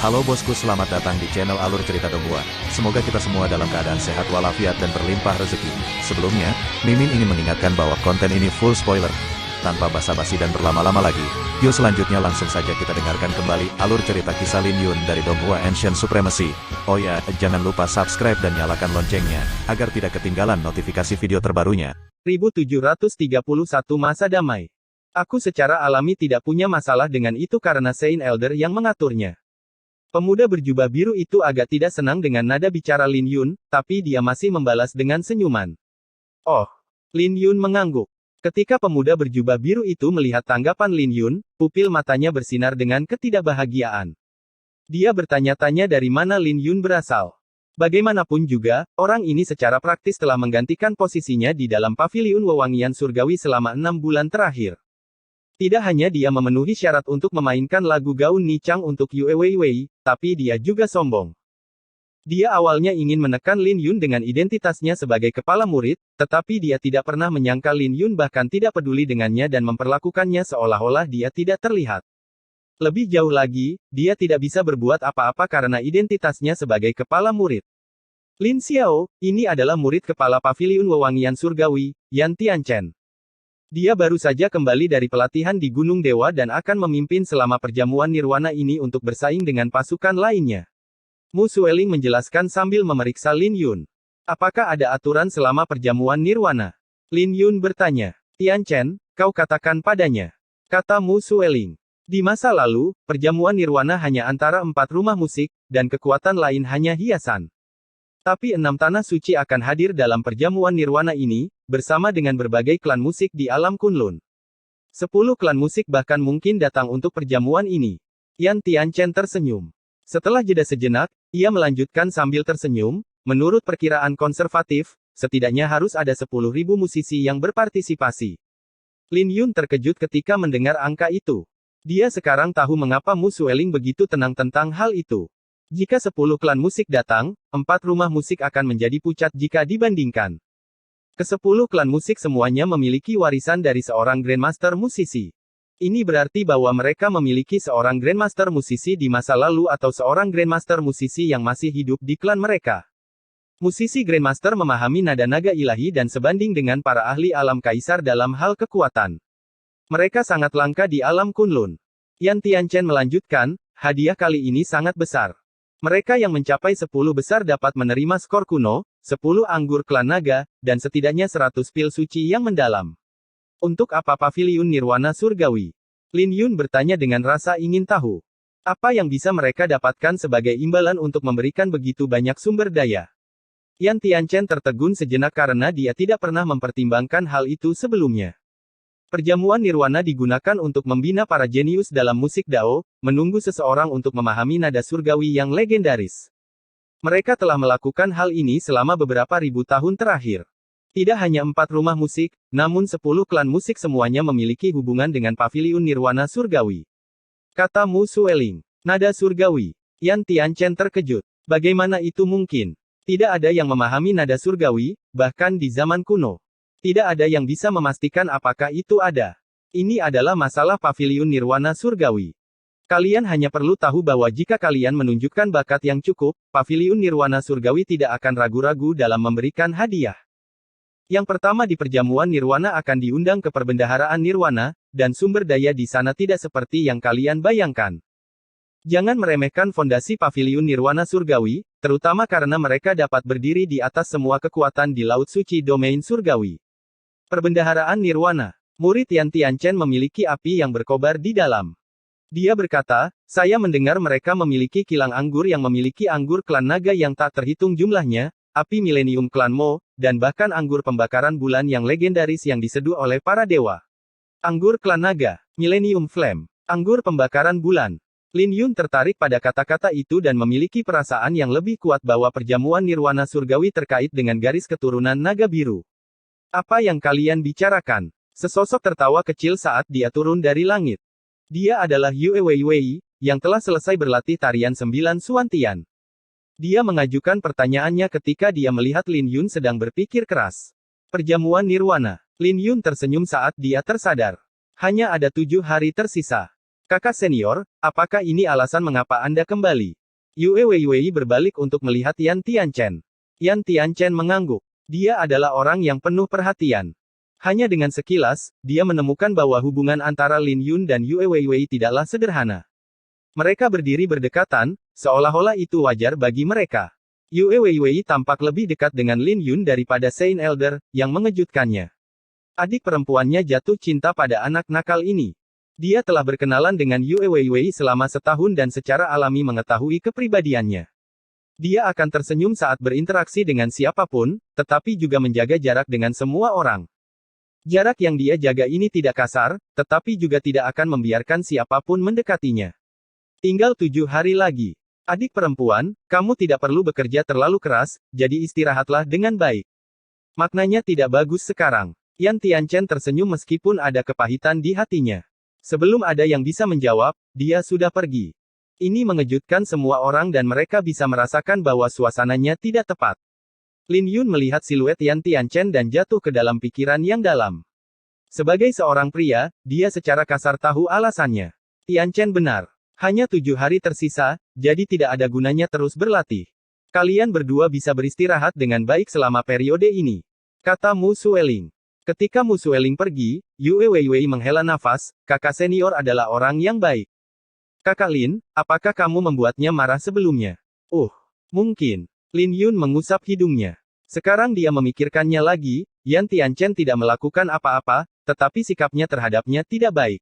Halo bosku, selamat datang di channel Alur Cerita Donghua. Semoga kita semua dalam keadaan sehat walafiat dan berlimpah rezeki. Sebelumnya, Mimin ingin mengingatkan bahwa konten ini full spoiler. Tanpa basa-basi dan berlama-lama lagi, yuk selanjutnya langsung saja kita dengarkan kembali alur cerita kisah Lin Yun dari Donghua Ancient Supremacy. Oh ya, jangan lupa subscribe dan nyalakan loncengnya, agar tidak ketinggalan notifikasi video terbarunya. 1731 Masa Damai. Aku secara alami tidak punya masalah dengan itu karena Saint Elder yang mengaturnya. Pemuda berjubah biru itu agak tidak senang dengan nada bicara Lin Yun, tapi dia masih membalas dengan senyuman. Oh. Lin Yun mengangguk. Ketika pemuda berjubah biru itu melihat tanggapan Lin Yun, pupil matanya bersinar dengan ketidakbahagiaan. Dia bertanya-tanya dari mana Lin Yun berasal. Bagaimanapun juga, orang ini secara praktis telah menggantikan posisinya di dalam paviliun wewangian surgawi selama 6 bulan terakhir. Tidak hanya dia memenuhi syarat untuk memainkan lagu Gaun Nichang untuk Yue Weiwei, tapi dia juga sombong. Dia awalnya ingin menekan Lin Yun dengan identitasnya sebagai kepala murid, tetapi dia tidak pernah menyangka Lin Yun bahkan tidak peduli dengannya dan memperlakukannya seolah-olah dia tidak terlihat. Lebih jauh lagi, dia tidak bisa berbuat apa-apa karena identitasnya sebagai kepala murid. Lin Xiao, ini adalah murid kepala paviliun wewangian surgawi, Yan Tianchen. Dia baru saja kembali dari pelatihan di Gunung Dewa dan akan memimpin selama perjamuan nirwana ini untuk bersaing dengan pasukan lainnya. Mu Sueling menjelaskan sambil memeriksa Lin Yun. Apakah ada aturan selama perjamuan nirwana? Lin Yun bertanya. Tianchen, kau katakan padanya. Kata Mu Sueling. Di masa lalu, perjamuan nirwana hanya antara 4 rumah musik, dan kekuatan lain hanya hiasan. Tapi 6 tanah suci akan hadir dalam perjamuan nirwana ini, bersama dengan berbagai klan musik di alam Kunlun. 10 klan musik bahkan mungkin datang untuk perjamuan ini. Yan Tianchen tersenyum. Setelah jeda sejenak, ia melanjutkan sambil tersenyum, menurut perkiraan konservatif, setidaknya harus ada 10.000 musisi yang berpartisipasi. Lin Yun terkejut ketika mendengar angka itu. Dia sekarang tahu mengapa Mu Sueling begitu tenang tentang hal itu. Jika 10 klan musik datang, 4 rumah musik akan menjadi pucat jika dibandingkan. Ke-10 klan musik semuanya memiliki warisan dari seorang Grandmaster musisi. Ini berarti bahwa mereka memiliki seorang Grandmaster musisi di masa lalu atau seorang Grandmaster musisi yang masih hidup di klan mereka. Musisi Grandmaster memahami nada naga ilahi dan sebanding dengan para ahli alam kaisar dalam hal kekuatan. Mereka sangat langka di alam Kunlun. Yan Tianchen melanjutkan, hadiah kali ini sangat besar. Mereka yang mencapai 10 besar dapat menerima skor kuno, 10 anggur klan naga, dan setidaknya 100 pil suci yang mendalam. Untuk apa paviliun nirwana surgawi? Lin Yun bertanya dengan rasa ingin tahu. Apa yang bisa mereka dapatkan sebagai imbalan untuk memberikan begitu banyak sumber daya? Yan Tianchen tertegun sejenak karena dia tidak pernah mempertimbangkan hal itu sebelumnya. Perjamuan nirwana digunakan untuk membina para jenius dalam musik Dao, menunggu seseorang untuk memahami nada surgawi yang legendaris. Mereka telah melakukan hal ini selama beberapa ribu tahun terakhir. Tidak hanya 4 rumah musik, namun 10 klan musik semuanya memiliki hubungan dengan paviliun nirwana surgawi. Kata Mu Sueling. Nada surgawi. Yan Tianchen terkejut. Bagaimana itu mungkin? Tidak ada yang memahami nada surgawi, bahkan di zaman kuno. Tidak ada yang bisa memastikan apakah itu ada. Ini adalah masalah paviliun nirwana surgawi. Kalian hanya perlu tahu bahwa jika kalian menunjukkan bakat yang cukup, paviliun nirwana surgawi tidak akan ragu-ragu dalam memberikan hadiah. Yang pertama di perjamuan nirwana akan diundang ke perbendaharaan nirwana, dan sumber daya di sana tidak seperti yang kalian bayangkan. Jangan meremehkan fondasi paviliun nirwana surgawi, terutama karena mereka dapat berdiri di atas semua kekuatan di laut suci domain surgawi. Perbendaharaan nirwana. Murid Yan Tianchen memiliki api yang berkobar di dalam. Dia berkata, saya mendengar mereka memiliki kilang anggur yang memiliki anggur klan naga yang tak terhitung jumlahnya, api milenium klan Mo, dan bahkan anggur pembakaran bulan yang legendaris yang diseduh oleh para dewa. Anggur klan naga, milenium flame, anggur pembakaran bulan. Lin Yun tertarik pada kata-kata itu dan memiliki perasaan yang lebih kuat bahwa perjamuan nirwana surgawi terkait dengan garis keturunan naga biru. Apa yang kalian bicarakan? Sesosok tertawa kecil saat dia turun dari langit. Dia adalah Yue Weiwei, yang telah selesai berlatih tarian 9 Suantian. Dia mengajukan pertanyaannya ketika dia melihat Lin Yun sedang berpikir keras. Perjamuan nirwana. Lin Yun tersenyum saat dia tersadar. Hanya ada 7 hari tersisa. Kakak senior, apakah ini alasan mengapa Anda kembali? Yue Weiwei berbalik untuk melihat Yan Tianchen. Yan Tianchen mengangguk. Dia adalah orang yang penuh perhatian. Hanya dengan sekilas, dia menemukan bahwa hubungan antara Lin Yun dan Yue Weiwei tidaklah sederhana. Mereka berdiri berdekatan, seolah-olah itu wajar bagi mereka. Yue Weiwei tampak lebih dekat dengan Lin Yun daripada Saint Elder, yang mengejutkannya. Adik perempuannya jatuh cinta pada anak nakal ini. Dia telah berkenalan dengan Yue Weiwei selama setahun dan secara alami mengetahui kepribadiannya. Dia akan tersenyum saat berinteraksi dengan siapapun, tetapi juga menjaga jarak dengan semua orang. Jarak yang dia jaga ini tidak kasar, tetapi juga tidak akan membiarkan siapapun mendekatinya. Tinggal 7 hari lagi. Adik perempuan, kamu tidak perlu bekerja terlalu keras, jadi istirahatlah dengan baik. Maknanya tidak bagus sekarang. Yan Tianchen tersenyum meskipun ada kepahitan di hatinya. Sebelum ada yang bisa menjawab, dia sudah pergi. Ini mengejutkan semua orang dan mereka bisa merasakan bahwa suasananya tidak tepat. Lin Yun melihat siluet Yan Tianchen dan jatuh ke dalam pikiran yang dalam. Sebagai seorang pria, dia secara kasar tahu alasannya. Tianchen benar. Hanya 7 hari tersisa, jadi tidak ada gunanya terus berlatih. Kalian berdua bisa beristirahat dengan baik selama periode ini. Kata Mu Sueling. Ketika Mu Sueling pergi, Yue Weiwei menghela nafas, kakak senior adalah orang yang baik. Kakak Lin, apakah kamu membuatnya marah sebelumnya? Mungkin. Lin Yun mengusap hidungnya. Sekarang dia memikirkannya lagi, Yan Tianchen tidak melakukan apa-apa, tetapi sikapnya terhadapnya tidak baik.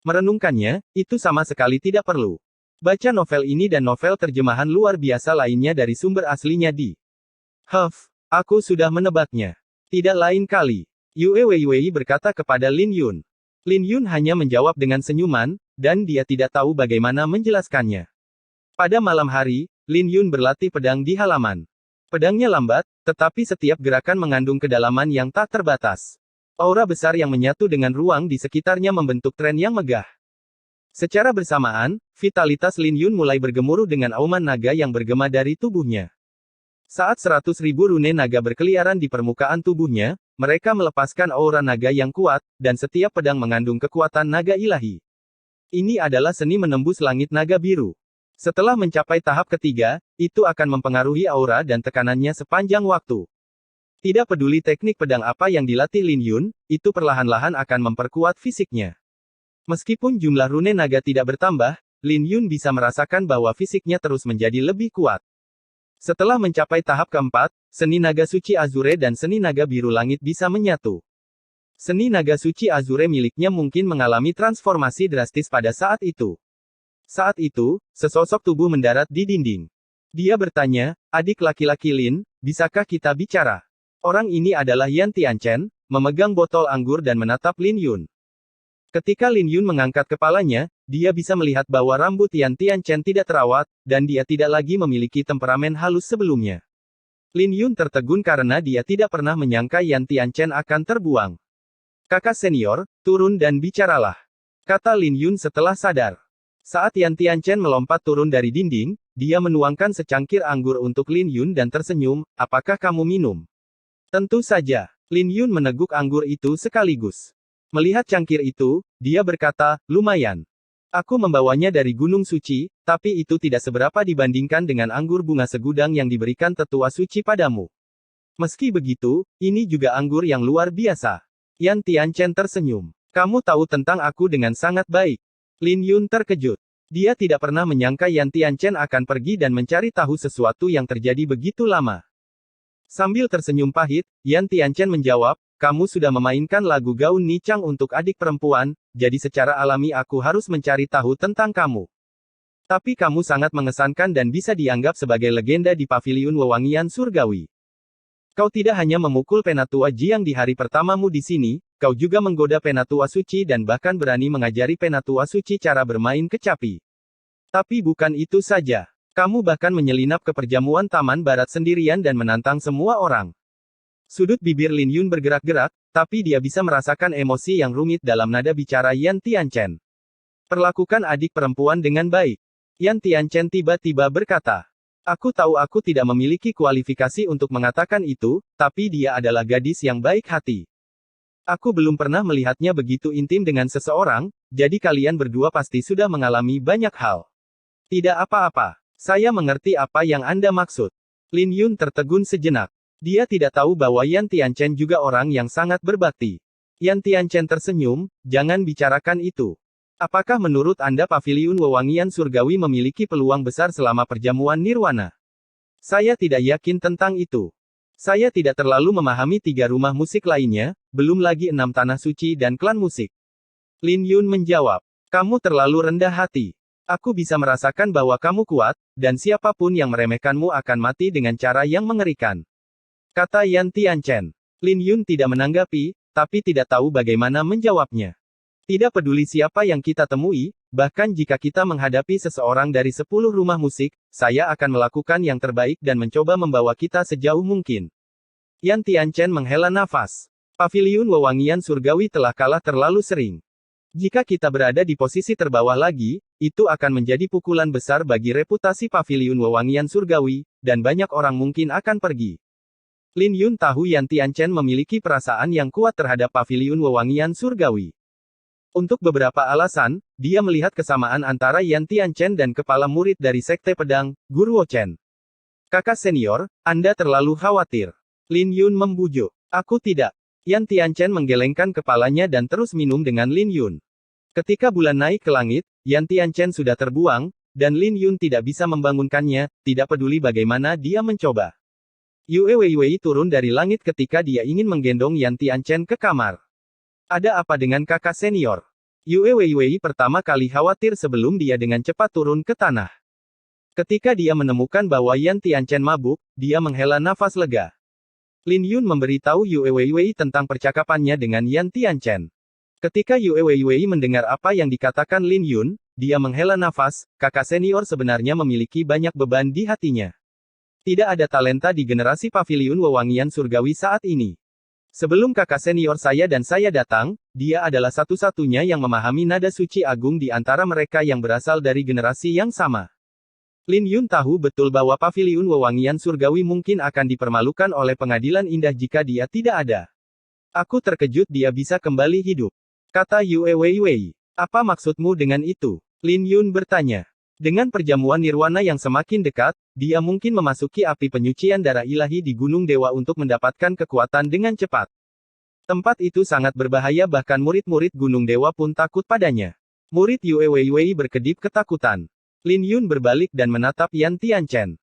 Merenungkannya, itu sama sekali tidak perlu. Baca novel ini dan novel terjemahan luar biasa lainnya dari sumber aslinya di aku sudah menebaknya. Tidak lain kali. Yue Weiwei berkata kepada Lin Yun. Lin Yun hanya menjawab dengan senyuman, dan dia tidak tahu bagaimana menjelaskannya. Pada malam hari, Lin Yun berlatih pedang di halaman. Pedangnya lambat, tetapi setiap gerakan mengandung kedalaman yang tak terbatas. Aura besar yang menyatu dengan ruang di sekitarnya membentuk tren yang megah. Secara bersamaan, vitalitas Lin Yun mulai bergemuruh dengan auman naga yang bergema dari tubuhnya. Saat 100.000 rune naga berkeliaran di permukaan tubuhnya, mereka melepaskan aura naga yang kuat, dan setiap pedang mengandung kekuatan naga ilahi. Ini adalah seni menembus langit naga biru. Setelah mencapai tahap ketiga, itu akan mempengaruhi aura dan tekanannya sepanjang waktu. Tidak peduli teknik pedang apa yang dilatih Lin Yun, itu perlahan-lahan akan memperkuat fisiknya. Meskipun jumlah rune naga tidak bertambah, Lin Yun bisa merasakan bahwa fisiknya terus menjadi lebih kuat. Setelah mencapai tahap keempat, seni naga suci Azure dan seni naga biru langit bisa menyatu. Seni naga suci Azure miliknya mungkin mengalami transformasi drastis pada saat itu. Saat itu, sesosok tubuh mendarat di dinding. Dia bertanya, adik laki-laki Lin, bisakah kita bicara? Orang ini adalah Yan Tianchen, memegang botol anggur dan menatap Lin Yun. Ketika Lin Yun mengangkat kepalanya, dia bisa melihat bahwa rambut Yan Tianchen tidak terawat, dan dia tidak lagi memiliki temperamen halus sebelumnya. Lin Yun tertegun karena dia tidak pernah menyangka Yan Tianchen akan terbuang. Kakak senior, turun dan bicaralah. Kata Lin Yun setelah sadar. Saat Yan Tianchen melompat turun dari dinding, dia menuangkan secangkir anggur untuk Lin Yun dan tersenyum, apakah kamu minum? Tentu saja. Lin Yun meneguk anggur itu sekaligus. Melihat cangkir itu, dia berkata, lumayan. Aku membawanya dari Gunung Suci, tapi itu tidak seberapa dibandingkan dengan anggur bunga segudang yang diberikan tetua suci padamu. Meski begitu, ini juga anggur yang luar biasa. Yan Tianchen tersenyum. Kamu tahu tentang aku dengan sangat baik. Lin Yun terkejut. Dia tidak pernah menyangka Yan Tianchen akan pergi dan mencari tahu sesuatu yang terjadi begitu lama. Sambil tersenyum pahit, Yan Tianchen menjawab, kamu sudah memainkan lagu Gaun Nichang untuk adik perempuan, jadi secara alami aku harus mencari tahu tentang kamu. Tapi kamu sangat mengesankan dan bisa dianggap sebagai legenda di paviliun wewangian surgawi. Kau tidak hanya memukul Penatua Jiang di hari pertamamu di sini, kau juga menggoda Penatua Suci dan bahkan berani mengajari Penatua Suci cara bermain kecapi. Tapi bukan itu saja. Kamu bahkan menyelinap ke perjamuan Taman Barat sendirian dan menantang semua orang. Sudut bibir Lin Yun bergerak-gerak, tapi dia bisa merasakan emosi yang rumit dalam nada bicara Yan Tianchen. Perlakukan adik perempuan dengan baik. Yan Tianchen tiba-tiba berkata. Aku tahu aku tidak memiliki kualifikasi untuk mengatakan itu, tapi dia adalah gadis yang baik hati. Aku belum pernah melihatnya begitu intim dengan seseorang, jadi kalian berdua pasti sudah mengalami banyak hal. Tidak apa-apa. Saya mengerti apa yang Anda maksud. Lin Yun tertegun sejenak. Dia tidak tahu bahwa Yan Tianchen juga orang yang sangat berbakti. Yan Tianchen tersenyum, jangan bicarakan itu. Apakah menurut Anda paviliun wewangian surgawi memiliki peluang besar selama perjamuan nirwana? Saya tidak yakin tentang itu. Saya tidak terlalu memahami 3 rumah musik lainnya, belum lagi 6 tanah suci dan klan musik. Lin Yun menjawab, kamu terlalu rendah hati. Aku bisa merasakan bahwa kamu kuat, dan siapapun yang meremehkanmu akan mati dengan cara yang mengerikan. Kata Yan Tianchen. Lin Yun tidak menanggapi, tapi tidak tahu bagaimana menjawabnya. Tidak peduli siapa yang kita temui, bahkan jika kita menghadapi seseorang dari 10 rumah musik, saya akan melakukan yang terbaik dan mencoba membawa kita sejauh mungkin. Yan Tianchen menghela nafas. Paviliun wewangian surgawi telah kalah terlalu sering. Jika kita berada di posisi terbawah lagi, itu akan menjadi pukulan besar bagi reputasi paviliun wewangian surgawi, dan banyak orang mungkin akan pergi. Lin Yun tahu Yan Tianchen memiliki perasaan yang kuat terhadap paviliun wewangian surgawi. Untuk beberapa alasan, dia melihat kesamaan antara Yan Tianchen dan kepala murid dari Sekte Pedang, Guru Chen. Kakak senior, Anda terlalu khawatir. Lin Yun membujuk. Aku tidak. Yan Tianchen menggelengkan kepalanya dan terus minum dengan Lin Yun. Ketika bulan naik ke langit, Yan Tianchen sudah terbuang, dan Lin Yun tidak bisa membangunkannya, tidak peduli bagaimana dia mencoba. Yue Weiwei turun dari langit ketika dia ingin menggendong Yan Tianchen ke kamar. Ada apa dengan kakak senior? Yue Weiwei pertama kali khawatir sebelum dia dengan cepat turun ke tanah. Ketika dia menemukan bahwa Yan Tianchen mabuk, dia menghela nafas lega. Lin Yun memberitahu Yue Weiwei tentang percakapannya dengan Yan Tianchen. Ketika Yue Weiwei mendengar apa yang dikatakan Lin Yun, dia menghela nafas, kakak senior sebenarnya memiliki banyak beban di hatinya. Tidak ada talenta di generasi paviliun wewangian surgawi saat ini. Sebelum kakak senior saya dan saya datang, dia adalah satu-satunya yang memahami nada suci agung di antara mereka yang berasal dari generasi yang sama. Lin Yun tahu betul bahwa paviliun wewangian surgawi mungkin akan dipermalukan oleh pengadilan indah jika dia tidak ada. Aku terkejut dia bisa kembali hidup. Kata Yue Weiwei. Apa maksudmu dengan itu? Lin Yun bertanya. Dengan perjamuan nirwana yang semakin dekat, dia mungkin memasuki api penyucian darah ilahi di Gunung Dewa untuk mendapatkan kekuatan dengan cepat. Tempat itu sangat berbahaya bahkan murid-murid Gunung Dewa pun takut padanya. Murid Yue Weiwei berkedip ketakutan. Lin Yun berbalik dan menatap Yan Tianchen.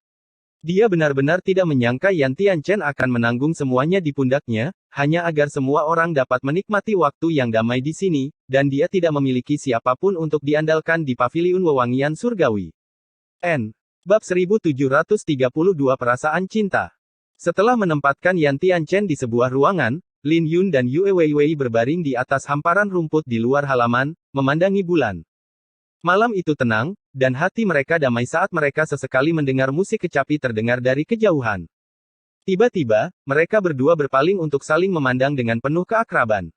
Dia benar-benar tidak menyangka Yan Tianchen akan menanggung semuanya di pundaknya, hanya agar semua orang dapat menikmati waktu yang damai di sini, dan dia tidak memiliki siapapun untuk diandalkan di paviliun wewangian surgawi. Bab 1732 Perasaan Cinta. Setelah menempatkan Yan Tianchen di sebuah ruangan, Lin Yun dan Yue Weiwei berbaring di atas hamparan rumput di luar halaman, memandangi bulan. Malam itu tenang, dan hati mereka damai saat mereka sesekali mendengar musik kecapi terdengar dari kejauhan. Tiba-tiba, mereka berdua berpaling untuk saling memandang dengan penuh keakraban.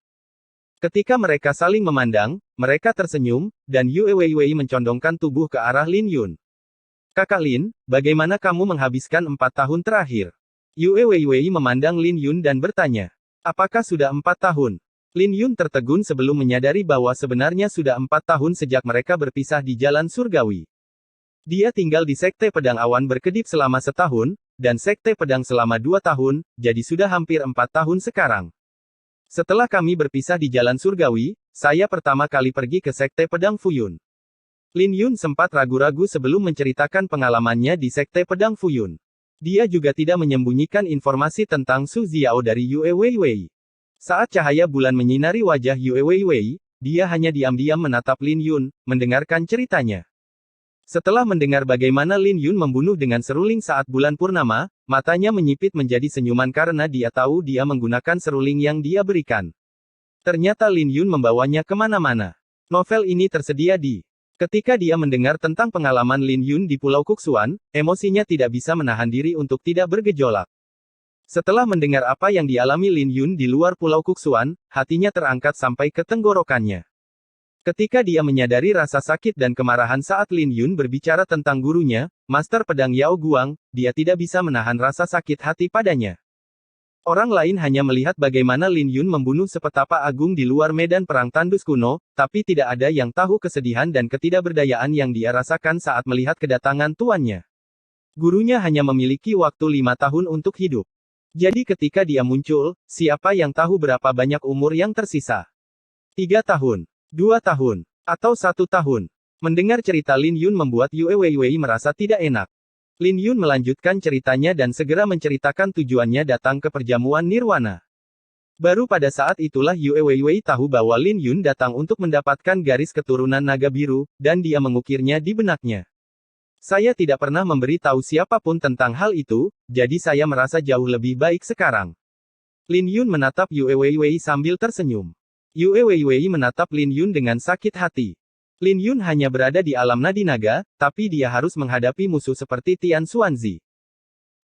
Ketika mereka saling memandang, mereka tersenyum, dan Yue Weiwei mencondongkan tubuh ke arah Lin Yun. Kakak Lin, bagaimana kamu menghabiskan 4 tahun terakhir? Yue Weiwei memandang Lin Yun dan bertanya. Apakah sudah 4 tahun? Lin Yun tertegun sebelum menyadari bahwa sebenarnya sudah 4 tahun sejak mereka berpisah di jalan surgawi. Dia tinggal di Sekte Pedang Awan berkedip selama setahun, dan Sekte Pedang selama 2 tahun, jadi sudah hampir 4 tahun sekarang. Setelah kami berpisah di jalan surgawi, saya pertama kali pergi ke Sekte Pedang Fuyun. Lin Yun sempat ragu-ragu sebelum menceritakan pengalamannya di Sekte Pedang Fuyun. Dia juga tidak menyembunyikan informasi tentang Su Ziao dari Yue Weiwei. Saat cahaya bulan menyinari wajah Yue Weiwei, dia hanya diam-diam menatap Lin Yun, mendengarkan ceritanya. Setelah mendengar bagaimana Lin Yun membunuh dengan seruling saat bulan purnama, matanya menyipit menjadi senyuman karena dia tahu dia menggunakan seruling yang dia berikan. Ternyata Lin Yun membawanya kemana-mana. Novel ini tersedia di. Ketika dia mendengar tentang pengalaman Lin Yun di Pulau Kuksuan, emosinya tidak bisa menahan diri untuk tidak bergejolak. Setelah mendengar apa yang dialami Lin Yun di luar Pulau Kuksuan, hatinya terangkat sampai ke tenggorokannya. Ketika dia menyadari rasa sakit dan kemarahan saat Lin Yun berbicara tentang gurunya, Master Pedang Yao Guang, dia tidak bisa menahan rasa sakit hati padanya. Orang lain hanya melihat bagaimana Lin Yun membunuh sepetapa agung di luar medan perang tandus kuno, tapi tidak ada yang tahu kesedihan dan ketidakberdayaan yang dia rasakan saat melihat kedatangan tuannya. Gurunya hanya memiliki waktu 5 tahun untuk hidup. Jadi ketika dia muncul, siapa yang tahu berapa banyak umur yang tersisa? 3 tahun, 2 tahun, atau 1 tahun. Mendengar cerita Lin Yun membuat Yue Weiwei merasa tidak enak. Lin Yun melanjutkan ceritanya dan segera menceritakan tujuannya datang ke perjamuan Nirwana. Baru pada saat itulah Yue Weiwei tahu bahwa Lin Yun datang untuk mendapatkan garis keturunan naga biru, dan dia mengukirnya di benaknya. Saya tidak pernah memberi tahu siapapun tentang hal itu, jadi saya merasa jauh lebih baik sekarang. Lin Yun menatap Yue Weiwei sambil tersenyum. Yue Weiwei menatap Lin Yun dengan sakit hati. Lin Yun hanya berada di alam nadi naga, tapi dia harus menghadapi musuh seperti Tian Xuanzi.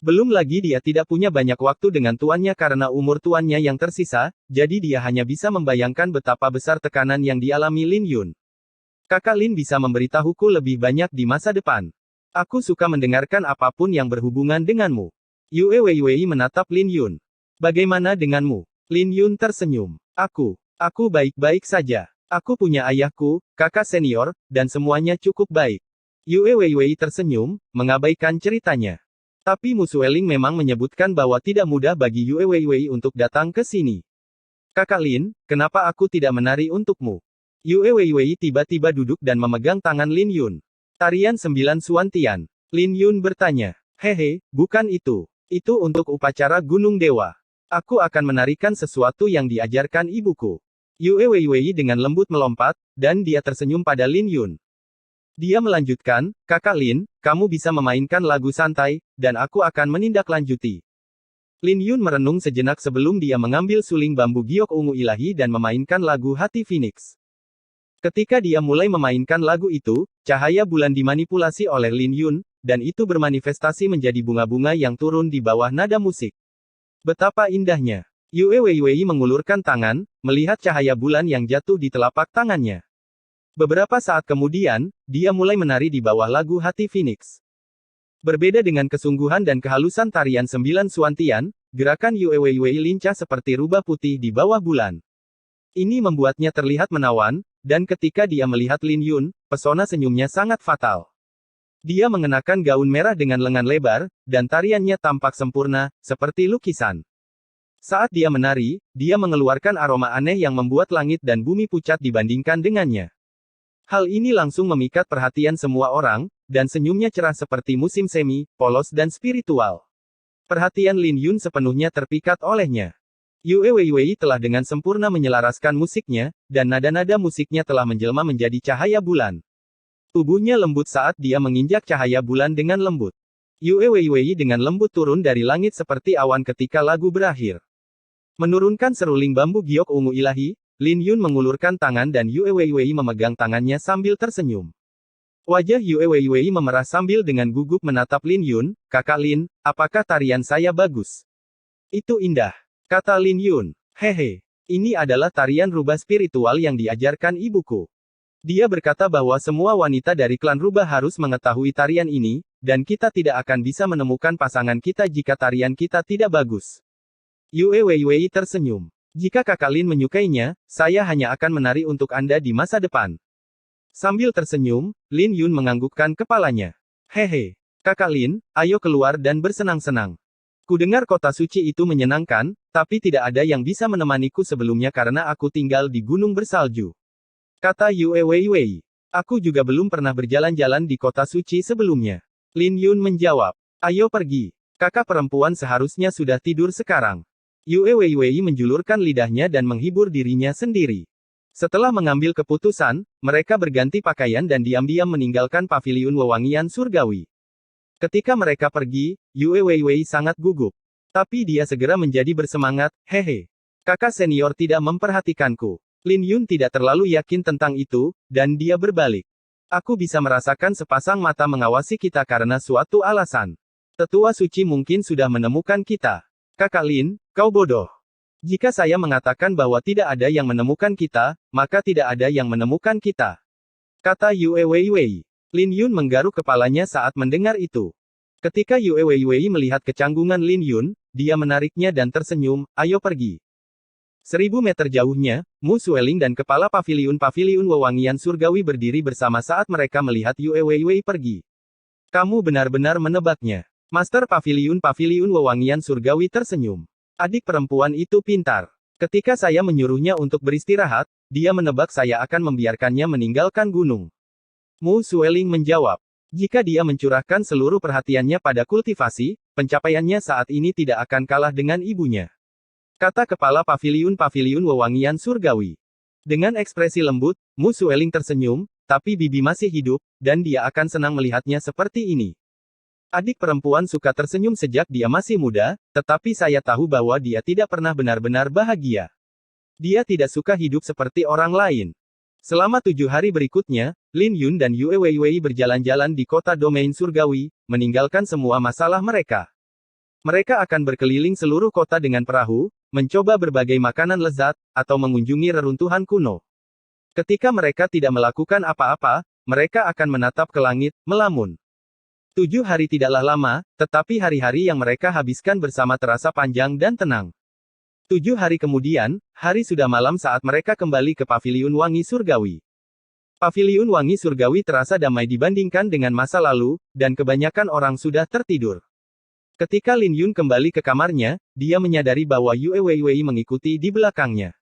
Belum lagi dia tidak punya banyak waktu dengan tuannya karena umur tuannya yang tersisa, jadi dia hanya bisa membayangkan betapa besar tekanan yang dialami Lin Yun. Kakak Lin bisa memberitahuku lebih banyak di masa depan. Aku suka mendengarkan apapun yang berhubungan denganmu. Yue Weiwei menatap Lin Yun. Bagaimana denganmu? Lin Yun tersenyum. Aku baik-baik saja. Aku punya ayahku, kakak senior, dan semuanya cukup baik. Yue Weiwei tersenyum, mengabaikan ceritanya. Tapi Mu Sueling memang menyebutkan bahwa tidak mudah bagi Yue Weiwei untuk datang ke sini. Kakak Lin, kenapa aku tidak menari untukmu? Yue Weiwei tiba-tiba duduk dan memegang tangan Lin Yun. Tarian 9 Xuantian. Lin Yun bertanya. Hehe, bukan itu. Itu untuk upacara Gunung Dewa. Aku akan menarikan sesuatu yang diajarkan ibuku. Yue Weiwei dengan lembut melompat, dan dia tersenyum pada Lin Yun. Dia melanjutkan, Kakak Lin, kamu bisa memainkan lagu santai, dan aku akan menindaklanjuti. Lin Yun merenung sejenak sebelum dia mengambil suling bambu giok ungu ilahi dan memainkan lagu Hati Phoenix. Ketika dia mulai memainkan lagu itu, cahaya bulan dimanipulasi oleh Lin Yun, dan itu bermanifestasi menjadi bunga-bunga yang turun di bawah nada musik. Betapa indahnya! Yue Weiwei mengulurkan tangan, melihat cahaya bulan yang jatuh di telapak tangannya. Beberapa saat kemudian, dia mulai menari di bawah lagu Hati Phoenix. Berbeda dengan kesungguhan dan kehalusan tarian 9 Xuantian, gerakan Yue Weiwei lincah seperti rubah putih di bawah bulan. Ini membuatnya terlihat menawan, dan ketika dia melihat Lin Yun, pesona senyumnya sangat fatal. Dia mengenakan gaun merah dengan lengan lebar, dan tariannya tampak sempurna, seperti lukisan. Saat dia menari, dia mengeluarkan aroma aneh yang membuat langit dan bumi pucat dibandingkan dengannya. Hal ini langsung memikat perhatian semua orang, dan senyumnya cerah seperti musim semi, polos dan spiritual. Perhatian Lin Yun sepenuhnya terpikat olehnya. Yue Weiwei telah dengan sempurna menyelaraskan musiknya, dan nada-nada musiknya telah menjelma menjadi cahaya bulan. Tubuhnya lembut saat dia menginjak cahaya bulan dengan lembut. Yue Weiwei dengan lembut turun dari langit seperti awan ketika lagu berakhir. Menurunkan seruling bambu giok ungu ilahi, Lin Yun mengulurkan tangan dan Yue Weiwei memegang tangannya sambil tersenyum. Wajah Yue Weiwei memerah sambil dengan gugup menatap Lin Yun, Kakak Lin, apakah tarian saya bagus? Itu indah, kata Lin Yun. Hehe, ini adalah tarian rubah spiritual yang diajarkan ibuku. Dia berkata bahwa semua wanita dari klan rubah harus mengetahui tarian ini, dan kita tidak akan bisa menemukan pasangan kita jika tarian kita tidak bagus. Yue Weiwei tersenyum. Jika Kakak Lin menyukainya, saya hanya akan menari untuk Anda di masa depan. Sambil tersenyum, Lin Yun menganggukkan kepalanya. Hehe. Kakak Lin, ayo keluar dan bersenang-senang. Kudengar kota suci itu menyenangkan, tapi tidak ada yang bisa menemaniku sebelumnya karena aku tinggal di gunung bersalju. Kata Yue Weiwei. Aku juga belum pernah berjalan-jalan di kota suci sebelumnya. Lin Yun menjawab. Ayo pergi. Kakak perempuan seharusnya sudah tidur sekarang. Yue Weiwei menjulurkan lidahnya dan menghibur dirinya sendiri. Setelah mengambil keputusan, mereka berganti pakaian dan diam-diam meninggalkan paviliun wewangian surgawi. Ketika mereka pergi, Yue Weiwei sangat gugup. Tapi dia segera menjadi bersemangat, hehe. Kakak senior tidak memperhatikanku. Lin Yun tidak terlalu yakin tentang itu, dan dia berbalik. Aku bisa merasakan sepasang mata mengawasi kita karena suatu alasan. Tetua suci mungkin sudah menemukan kita. Kakak Lin, kau bodoh. Jika saya mengatakan bahwa tidak ada yang menemukan kita, maka tidak ada yang menemukan kita. Kata Yue Weiwei. Lin Yun menggaruk kepalanya saat mendengar itu. Ketika Yue Weiwei melihat kecanggungan Lin Yun, dia menariknya dan tersenyum, ayo pergi. 1000 meter jauhnya, Mu Sueling dan kepala paviliun-paviliun wewangian surgawi berdiri bersama saat mereka melihat Yue Weiwei pergi. Kamu benar-benar menebaknya. Master paviliun-paviliun wewangian surgawi tersenyum. Adik perempuan itu pintar. Ketika saya menyuruhnya untuk beristirahat, dia menebak saya akan membiarkannya meninggalkan gunung. Mu Sueling menjawab. Jika dia mencurahkan seluruh perhatiannya pada kultivasi, pencapaiannya saat ini tidak akan kalah dengan ibunya. Kata kepala paviliun-paviliun wewangian surgawi. Dengan ekspresi lembut, Mu Sueling tersenyum, tapi Bibi masih hidup, dan dia akan senang melihatnya seperti ini. Adik perempuan suka tersenyum sejak dia masih muda, tetapi saya tahu bahwa dia tidak pernah benar-benar bahagia. Dia tidak suka hidup seperti orang lain. Selama 7 hari berikutnya, Lin Yun dan Yue Weiwei berjalan-jalan di kota domain surgawi, meninggalkan semua masalah mereka. Mereka akan berkeliling seluruh kota dengan perahu, mencoba berbagai makanan lezat, atau mengunjungi reruntuhan kuno. Ketika mereka tidak melakukan apa-apa, mereka akan menatap ke langit, melamun. 7 hari tidaklah lama, tetapi hari-hari yang mereka habiskan bersama terasa panjang dan tenang. 7 hari kemudian, hari sudah malam saat mereka kembali ke Paviliun Wangi Surgawi. Paviliun Wangi Surgawi terasa damai dibandingkan dengan masa lalu, dan kebanyakan orang sudah tertidur. Ketika Lin Yun kembali ke kamarnya, dia menyadari bahwa Yue Weiwei mengikuti di belakangnya.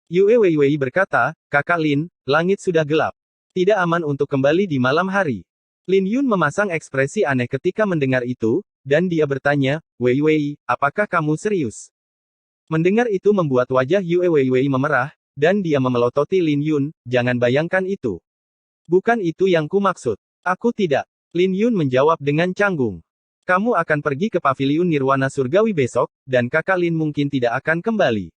Yue Weiwei berkata, Kakak Lin, langit sudah gelap. Tidak aman untuk kembali di malam hari. Lin Yun memasang ekspresi aneh ketika mendengar itu, dan dia bertanya, Weiwei, apakah kamu serius? Mendengar itu membuat wajah Yue Weiwei memerah, dan dia memelototi Lin Yun, jangan bayangkan itu. Bukan itu yang ku maksud. Aku tidak. Lin Yun menjawab dengan canggung. Kamu akan pergi ke Paviliun Nirwana Surgawi besok, dan kakak Lin mungkin tidak akan kembali.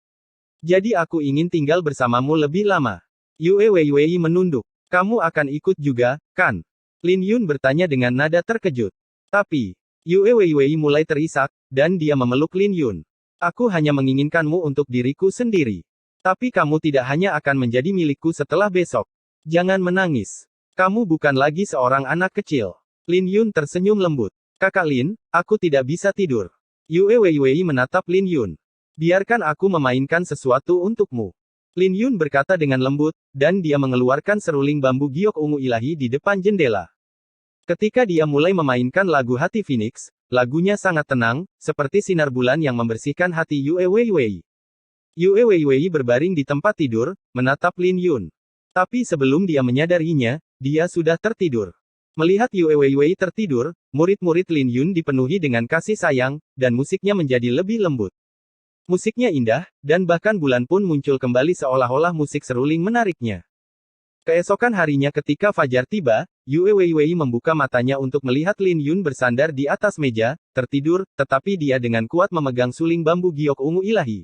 Jadi aku ingin tinggal bersamamu lebih lama. Yue Weiwei menunduk. Kamu akan ikut juga, kan? Lin Yun bertanya dengan nada terkejut. Tapi, Yue Weiwei mulai terisak, dan dia memeluk Lin Yun. Aku hanya menginginkanmu untuk diriku sendiri. Tapi kamu tidak hanya akan menjadi milikku setelah besok. Jangan menangis. Kamu bukan lagi seorang anak kecil. Lin Yun tersenyum lembut. Kakak Lin, aku tidak bisa tidur. Yue Weiwei menatap Lin Yun. Biarkan aku memainkan sesuatu untukmu. Lin Yun berkata dengan lembut, dan dia mengeluarkan seruling bambu giok ungu ilahi di depan jendela. Ketika dia mulai memainkan lagu Hati Phoenix, lagunya sangat tenang, seperti sinar bulan yang membersihkan hati Yue Weiwei. Yue Weiwei berbaring di tempat tidur, menatap Lin Yun. Tapi sebelum dia menyadarinya, dia sudah tertidur. Melihat Yue Weiwei tertidur, murid-murid Lin Yun dipenuhi dengan kasih sayang, dan musiknya menjadi lebih lembut. Musiknya indah, dan bahkan bulan pun muncul kembali seolah-olah musik seruling menariknya. Keesokan harinya ketika fajar tiba, Yue Weiwei membuka matanya untuk melihat Lin Yun bersandar di atas meja, tertidur, tetapi dia dengan kuat memegang suling bambu giok ungu ilahi.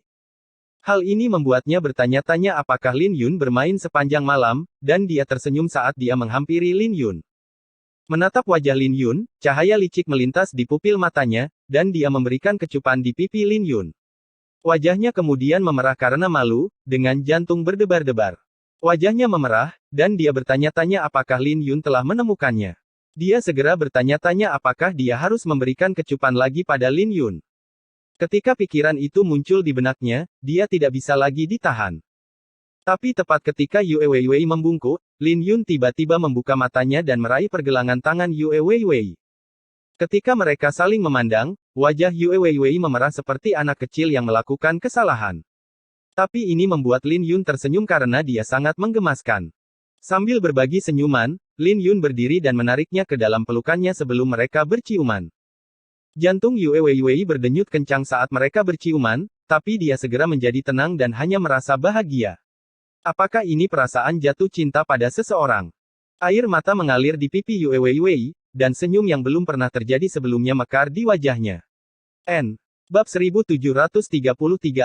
Hal ini membuatnya bertanya-tanya apakah Lin Yun bermain sepanjang malam, dan dia tersenyum saat dia menghampiri Lin Yun. Menatap wajah Lin Yun, cahaya licik melintas di pupil matanya, dan dia memberikan kecupan di pipi Lin Yun. Wajahnya kemudian memerah karena malu, dengan jantung berdebar-debar. Wajahnya memerah, dan dia bertanya-tanya apakah Lin Yun telah menemukannya. Dia segera bertanya-tanya apakah dia harus memberikan kecupan lagi pada Lin Yun. Ketika pikiran itu muncul di benaknya, dia tidak bisa lagi ditahan. Tapi tepat ketika Yue Weiwei membungkuk, Lin Yun tiba-tiba membuka matanya dan meraih pergelangan tangan Yue Weiwei. Ketika mereka saling memandang, wajah Yue Weiwei memerah seperti anak kecil yang melakukan kesalahan. Tapi ini membuat Lin Yun tersenyum karena dia sangat menggemaskan. Sambil berbagi senyuman, Lin Yun berdiri dan menariknya ke dalam pelukannya sebelum mereka berciuman. Jantung Yue Weiwei berdenyut kencang saat mereka berciuman, tapi dia segera menjadi tenang dan hanya merasa bahagia. Apakah ini perasaan jatuh cinta pada seseorang? Air mata mengalir di pipi Yue Weiwei, dan senyum yang belum pernah terjadi sebelumnya mekar di wajahnya. Bab 1733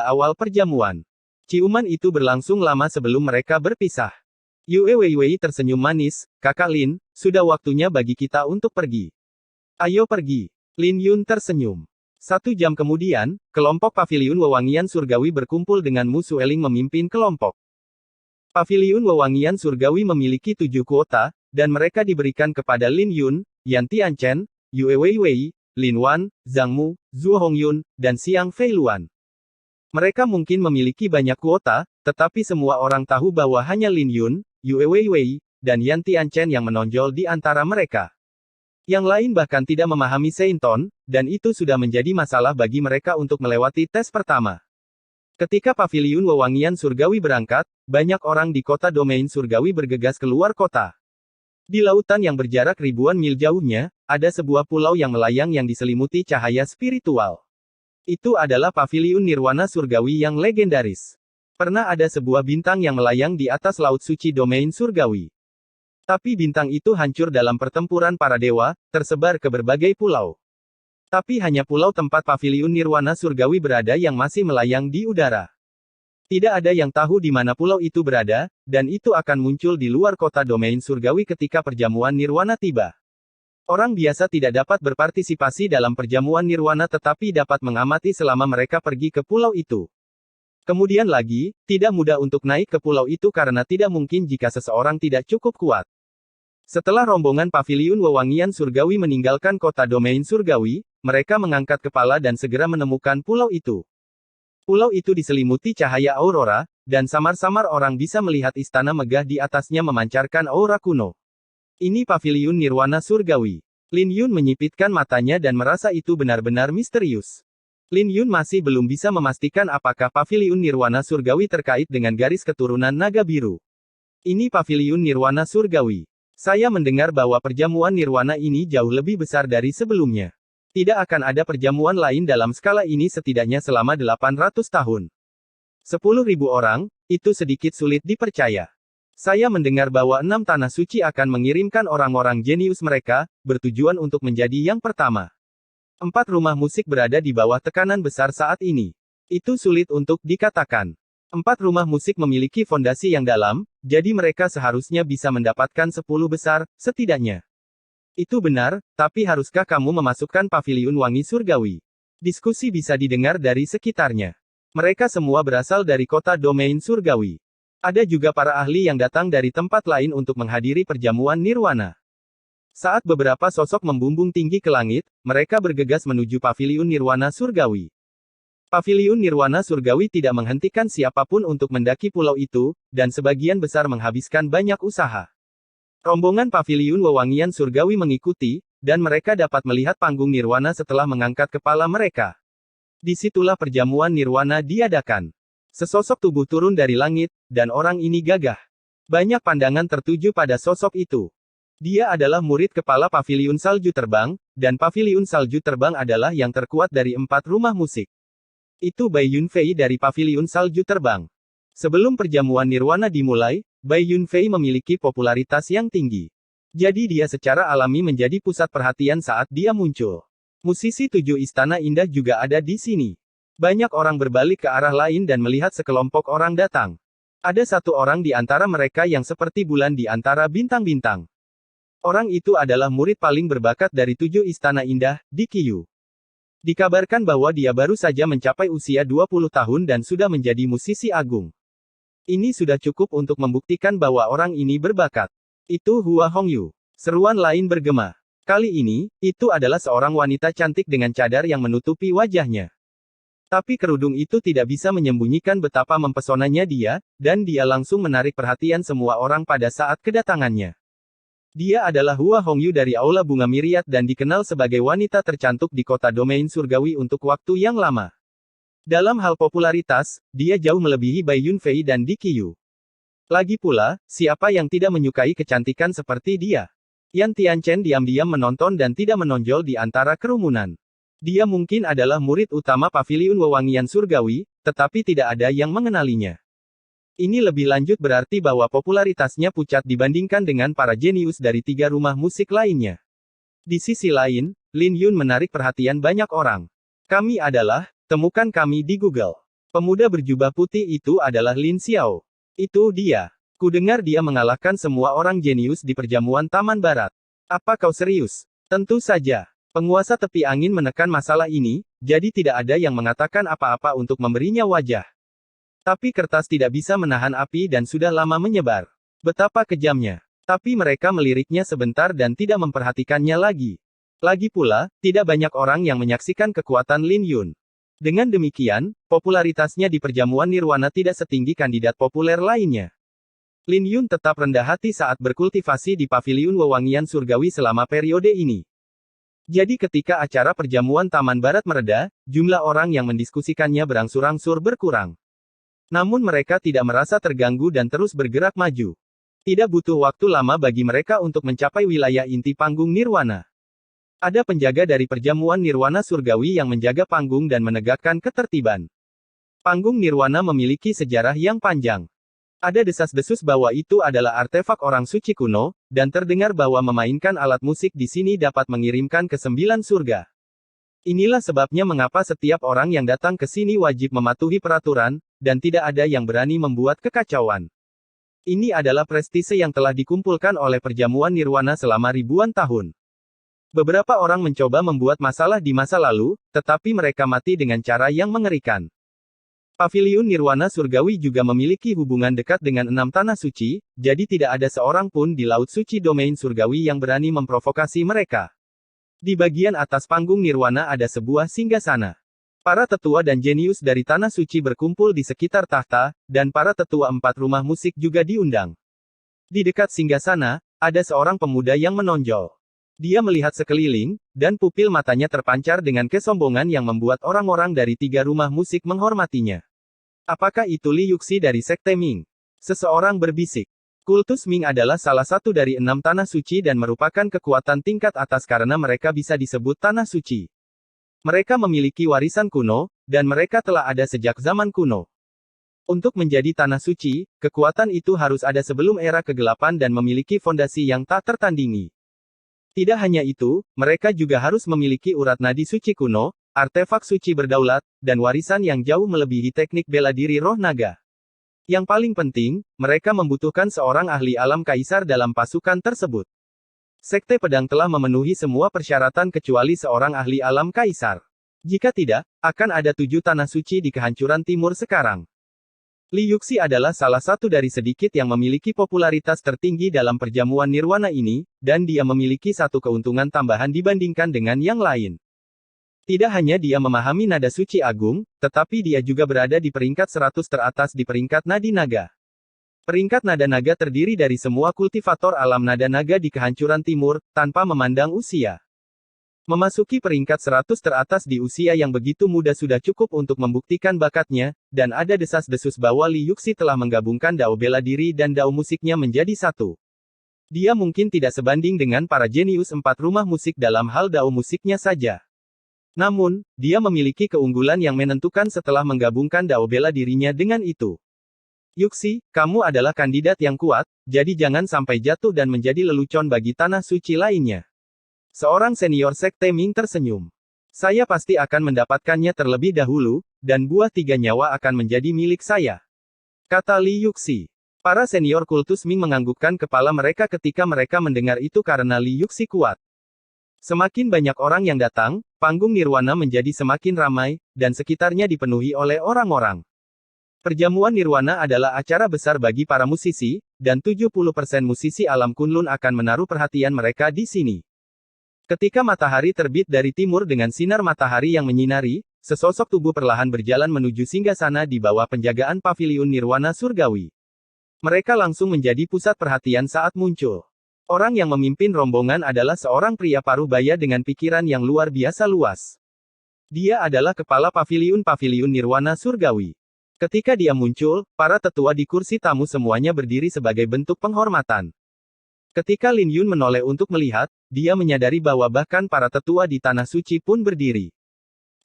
Awal Perjamuan. Ciuman itu berlangsung lama sebelum mereka berpisah. Yue Weiwei tersenyum manis, Kakak Lin, sudah waktunya bagi kita untuk pergi. Ayo pergi. Lin Yun tersenyum. 1 jam kemudian, kelompok Paviliun Wewangian Surgawi berkumpul dengan Mu Sueling memimpin kelompok. Paviliun Wewangian Surgawi memiliki 7 kuota, dan mereka diberikan kepada Lin Yun, Yan Tianchen, Yue Weiwei, Lin Wan, Zhang Mu, Zhuo Hongyun, dan Xiang Feiluan. Mereka mungkin memiliki banyak kuota, tetapi semua orang tahu bahwa hanya Lin Yun, Yue Weiwei, dan Yan Tianchen yang menonjol di antara mereka. Yang lain bahkan tidak memahami Seinton, dan itu sudah menjadi masalah bagi mereka untuk melewati tes pertama. Ketika Paviliun Wewangian Surgawi berangkat, banyak orang di kota domain surgawi bergegas keluar kota. Di lautan yang berjarak ribuan mil jauhnya, ada sebuah pulau yang melayang yang diselimuti cahaya spiritual. Itu adalah Paviliun Nirwana Surgawi yang legendaris. Pernah ada sebuah bintang yang melayang di atas laut suci domain surgawi. Tapi bintang itu hancur dalam pertempuran para dewa, tersebar ke berbagai pulau. Tapi hanya pulau tempat Paviliun Nirwana Surgawi berada yang masih melayang di udara. Tidak ada yang tahu di mana pulau itu berada, dan itu akan muncul di luar kota domain surgawi ketika perjamuan Nirwana tiba. Orang biasa tidak dapat berpartisipasi dalam perjamuan Nirwana tetapi dapat mengamati selama mereka pergi ke pulau itu. Kemudian lagi, tidak mudah untuk naik ke pulau itu karena tidak mungkin jika seseorang tidak cukup kuat. Setelah rombongan Paviliun Wewangian Surgawi meninggalkan kota domain surgawi, mereka mengangkat kepala dan segera menemukan pulau itu. Pulau itu diselimuti cahaya aurora, dan samar-samar orang bisa melihat istana megah di atasnya memancarkan aura kuno. Ini Paviliun Nirwana Surgawi. Lin Yun menyipitkan matanya dan merasa itu benar-benar misterius. Lin Yun masih belum bisa memastikan apakah Paviliun Nirwana Surgawi terkait dengan garis keturunan naga biru. Ini Paviliun Nirwana Surgawi. Saya mendengar bahwa perjamuan Nirwana ini jauh lebih besar dari sebelumnya. Tidak akan ada perjamuan lain dalam skala ini setidaknya selama 800 tahun. 10.000 orang, itu sedikit sulit dipercaya. Saya mendengar bahwa 6 tanah suci akan mengirimkan orang-orang jenius mereka, bertujuan untuk menjadi yang pertama. 4 rumah musik berada di bawah tekanan besar saat ini. Itu sulit untuk dikatakan. 4 rumah musik memiliki fondasi yang dalam, jadi mereka seharusnya bisa mendapatkan 10 besar, setidaknya. Itu benar, tapi haruskah kamu memasukkan Paviliun Wangi Surgawi? Diskusi bisa didengar dari sekitarnya. Mereka semua berasal dari kota domain surgawi. Ada juga para ahli yang datang dari tempat lain untuk menghadiri perjamuan Nirwana. Saat beberapa sosok membumbung tinggi ke langit, mereka bergegas menuju Paviliun Nirwana Surgawi. Paviliun Nirwana Surgawi tidak menghentikan siapapun untuk mendaki pulau itu, dan sebagian besar menghabiskan banyak usaha. Rombongan Paviliun Wewangian Surgawi mengikuti, dan mereka dapat melihat panggung Nirwana setelah mengangkat kepala mereka. Disitulah perjamuan Nirwana diadakan. Sesosok tubuh turun dari langit, dan orang ini gagah. Banyak pandangan tertuju pada sosok itu. Dia adalah murid kepala Paviliun Salju Terbang, dan Paviliun Salju Terbang adalah yang terkuat dari 4 rumah musik. Itu Bai Yunfei dari Paviliun Salju Terbang. Sebelum perjamuan Nirwana dimulai, Bai Yunfei memiliki popularitas yang tinggi. Jadi dia secara alami menjadi pusat perhatian saat dia muncul. Musisi 7 istana indah juga ada di sini. Banyak orang berbalik ke arah lain dan melihat sekelompok orang datang. Ada satu orang di antara mereka yang seperti bulan di antara bintang-bintang. Orang itu adalah murid paling berbakat dari 7 istana indah, Di Qiyu. Dikabarkan bahwa dia baru saja mencapai usia 20 tahun dan sudah menjadi musisi agung. Ini sudah cukup untuk membuktikan bahwa orang ini berbakat. Itu Hua Hongyu. Seruan lain bergema. Kali ini, itu adalah seorang wanita cantik dengan cadar yang menutupi wajahnya. Tapi kerudung itu tidak bisa menyembunyikan betapa mempesonanya dia, dan dia langsung menarik perhatian semua orang pada saat kedatangannya. Dia adalah Hua Hongyu dari Aula Bunga Miriat dan dikenal sebagai wanita tercantik di kota domain surgawi untuk waktu yang lama. Dalam hal popularitas, dia jauh melebihi Bai Yunfei dan Di Qiyu. Lagi pula, siapa yang tidak menyukai kecantikan seperti dia? Yan Tianchen diam-diam menonton dan tidak menonjol di antara kerumunan. Dia mungkin adalah murid utama Paviliun Wewangian Surgawi, tetapi tidak ada yang mengenalinya. Ini lebih lanjut berarti bahwa popularitasnya pucat dibandingkan dengan para jenius dari 3 rumah musik lainnya. Di sisi lain, Lin Yun menarik perhatian banyak orang. Kami adalah, temukan kami di Google. Pemuda berjubah putih itu adalah Lin Xiao. Itu dia. Kudengar dia mengalahkan semua orang jenius di perjamuan Taman Barat. Apa kau serius? Tentu saja. Penguasa tepi angin menekan masalah ini, jadi tidak ada yang mengatakan apa-apa untuk memberinya wajah. Tapi kertas tidak bisa menahan api dan sudah lama menyebar. Betapa kejamnya. Tapi mereka meliriknya sebentar dan tidak memperhatikannya lagi. Lagi pula, tidak banyak orang yang menyaksikan kekuatan Lin Yun. Dengan demikian, popularitasnya di perjamuan nirwana tidak setinggi kandidat populer lainnya. Lin Yun tetap rendah hati saat berkultivasi di paviliun wewangian surgawi selama periode ini. Jadi ketika acara perjamuan Taman Barat mereda, jumlah orang yang mendiskusikannya berangsur-angsur berkurang. Namun mereka tidak merasa terganggu dan terus bergerak maju. Tidak butuh waktu lama bagi mereka untuk mencapai wilayah inti panggung nirwana. Ada penjaga dari perjamuan nirwana surgawi yang menjaga panggung dan menegakkan ketertiban. Panggung nirwana memiliki sejarah yang panjang. Ada desas-desus bahwa itu adalah artefak orang suci kuno, dan terdengar bahwa memainkan alat musik di sini dapat mengirimkan ke 9 surga. Inilah sebabnya mengapa setiap orang yang datang ke sini wajib mematuhi peraturan, dan tidak ada yang berani membuat kekacauan. Ini adalah prestise yang telah dikumpulkan oleh perjamuan nirwana selama ribuan tahun. Beberapa orang mencoba membuat masalah di masa lalu, tetapi mereka mati dengan cara yang mengerikan. Paviliun nirwana surgawi juga memiliki hubungan dekat dengan 6 tanah suci, jadi tidak ada seorang pun di laut suci domain surgawi yang berani memprovokasi mereka. Di bagian atas panggung nirwana ada sebuah singgasana. Para tetua dan jenius dari tanah suci berkumpul di sekitar tahta, dan para tetua 4 rumah musik juga diundang. Di dekat singgasana, ada seorang pemuda yang menonjol. Dia melihat sekeliling, dan pupil matanya terpancar dengan kesombongan yang membuat orang-orang dari 3 rumah musik menghormatinya. Apakah itu Li Yuxi dari Sekte Ming? Seseorang berbisik. Kultus Ming adalah salah satu dari 6 tanah suci dan merupakan kekuatan tingkat atas karena mereka bisa disebut tanah suci. Mereka memiliki warisan kuno, dan mereka telah ada sejak zaman kuno. Untuk menjadi tanah suci, kekuatan itu harus ada sebelum era kegelapan dan memiliki fondasi yang tak tertandingi. Tidak hanya itu, mereka juga harus memiliki urat nadi suci kuno, artefak suci berdaulat, dan warisan yang jauh melebihi teknik bela diri roh naga. Yang paling penting, mereka membutuhkan seorang ahli alam kaisar dalam pasukan tersebut. Sekte Pedang telah memenuhi semua persyaratan kecuali seorang ahli alam kaisar. Jika tidak, akan ada 7 tanah suci di kehancuran timur sekarang. Li Yuxi adalah salah satu dari sedikit yang memiliki popularitas tertinggi dalam perjamuan nirwana ini, dan dia memiliki satu keuntungan tambahan dibandingkan dengan yang lain. Tidak hanya dia memahami nada suci agung, tetapi dia juga berada di peringkat 100 teratas di peringkat nadi naga. Peringkat nada naga terdiri dari semua kultivator alam nada naga di kehancuran timur, tanpa memandang usia. Memasuki peringkat 100 teratas di usia yang begitu muda sudah cukup untuk membuktikan bakatnya, dan ada desas-desus bahwa Li Yuxi telah menggabungkan dao bela diri dan dao musiknya menjadi satu. Dia mungkin tidak sebanding dengan para jenius 4 rumah musik dalam hal dao musiknya saja. Namun, dia memiliki keunggulan yang menentukan setelah menggabungkan dao bela dirinya dengan itu. Yuxi, kamu adalah kandidat yang kuat, jadi jangan sampai jatuh dan menjadi lelucon bagi tanah suci lainnya. Seorang senior Sekte Ming tersenyum. Saya pasti akan mendapatkannya terlebih dahulu, dan buah 3 nyawa akan menjadi milik saya. Kata Li Yuxi. Para senior kultus Ming menganggukkan kepala mereka ketika mereka mendengar itu karena Li Yuxi kuat. Semakin banyak orang yang datang, panggung nirwana menjadi semakin ramai, dan sekitarnya dipenuhi oleh orang-orang. Perjamuan nirwana adalah acara besar bagi para musisi, dan 70% musisi alam Kunlun akan menaruh perhatian mereka di sini. Ketika matahari terbit dari timur dengan sinar matahari yang menyinari, sesosok tubuh perlahan berjalan menuju singgasana di bawah penjagaan paviliun nirwana surgawi. Mereka langsung menjadi pusat perhatian saat muncul. Orang yang memimpin rombongan adalah seorang pria paruh baya dengan pikiran yang luar biasa luas. Dia adalah kepala paviliun-paviliun nirwana surgawi. Ketika dia muncul, para tetua di kursi tamu semuanya berdiri sebagai bentuk penghormatan. Ketika Lin Yun menoleh untuk melihat, dia menyadari bahwa bahkan para tetua di tanah suci pun berdiri.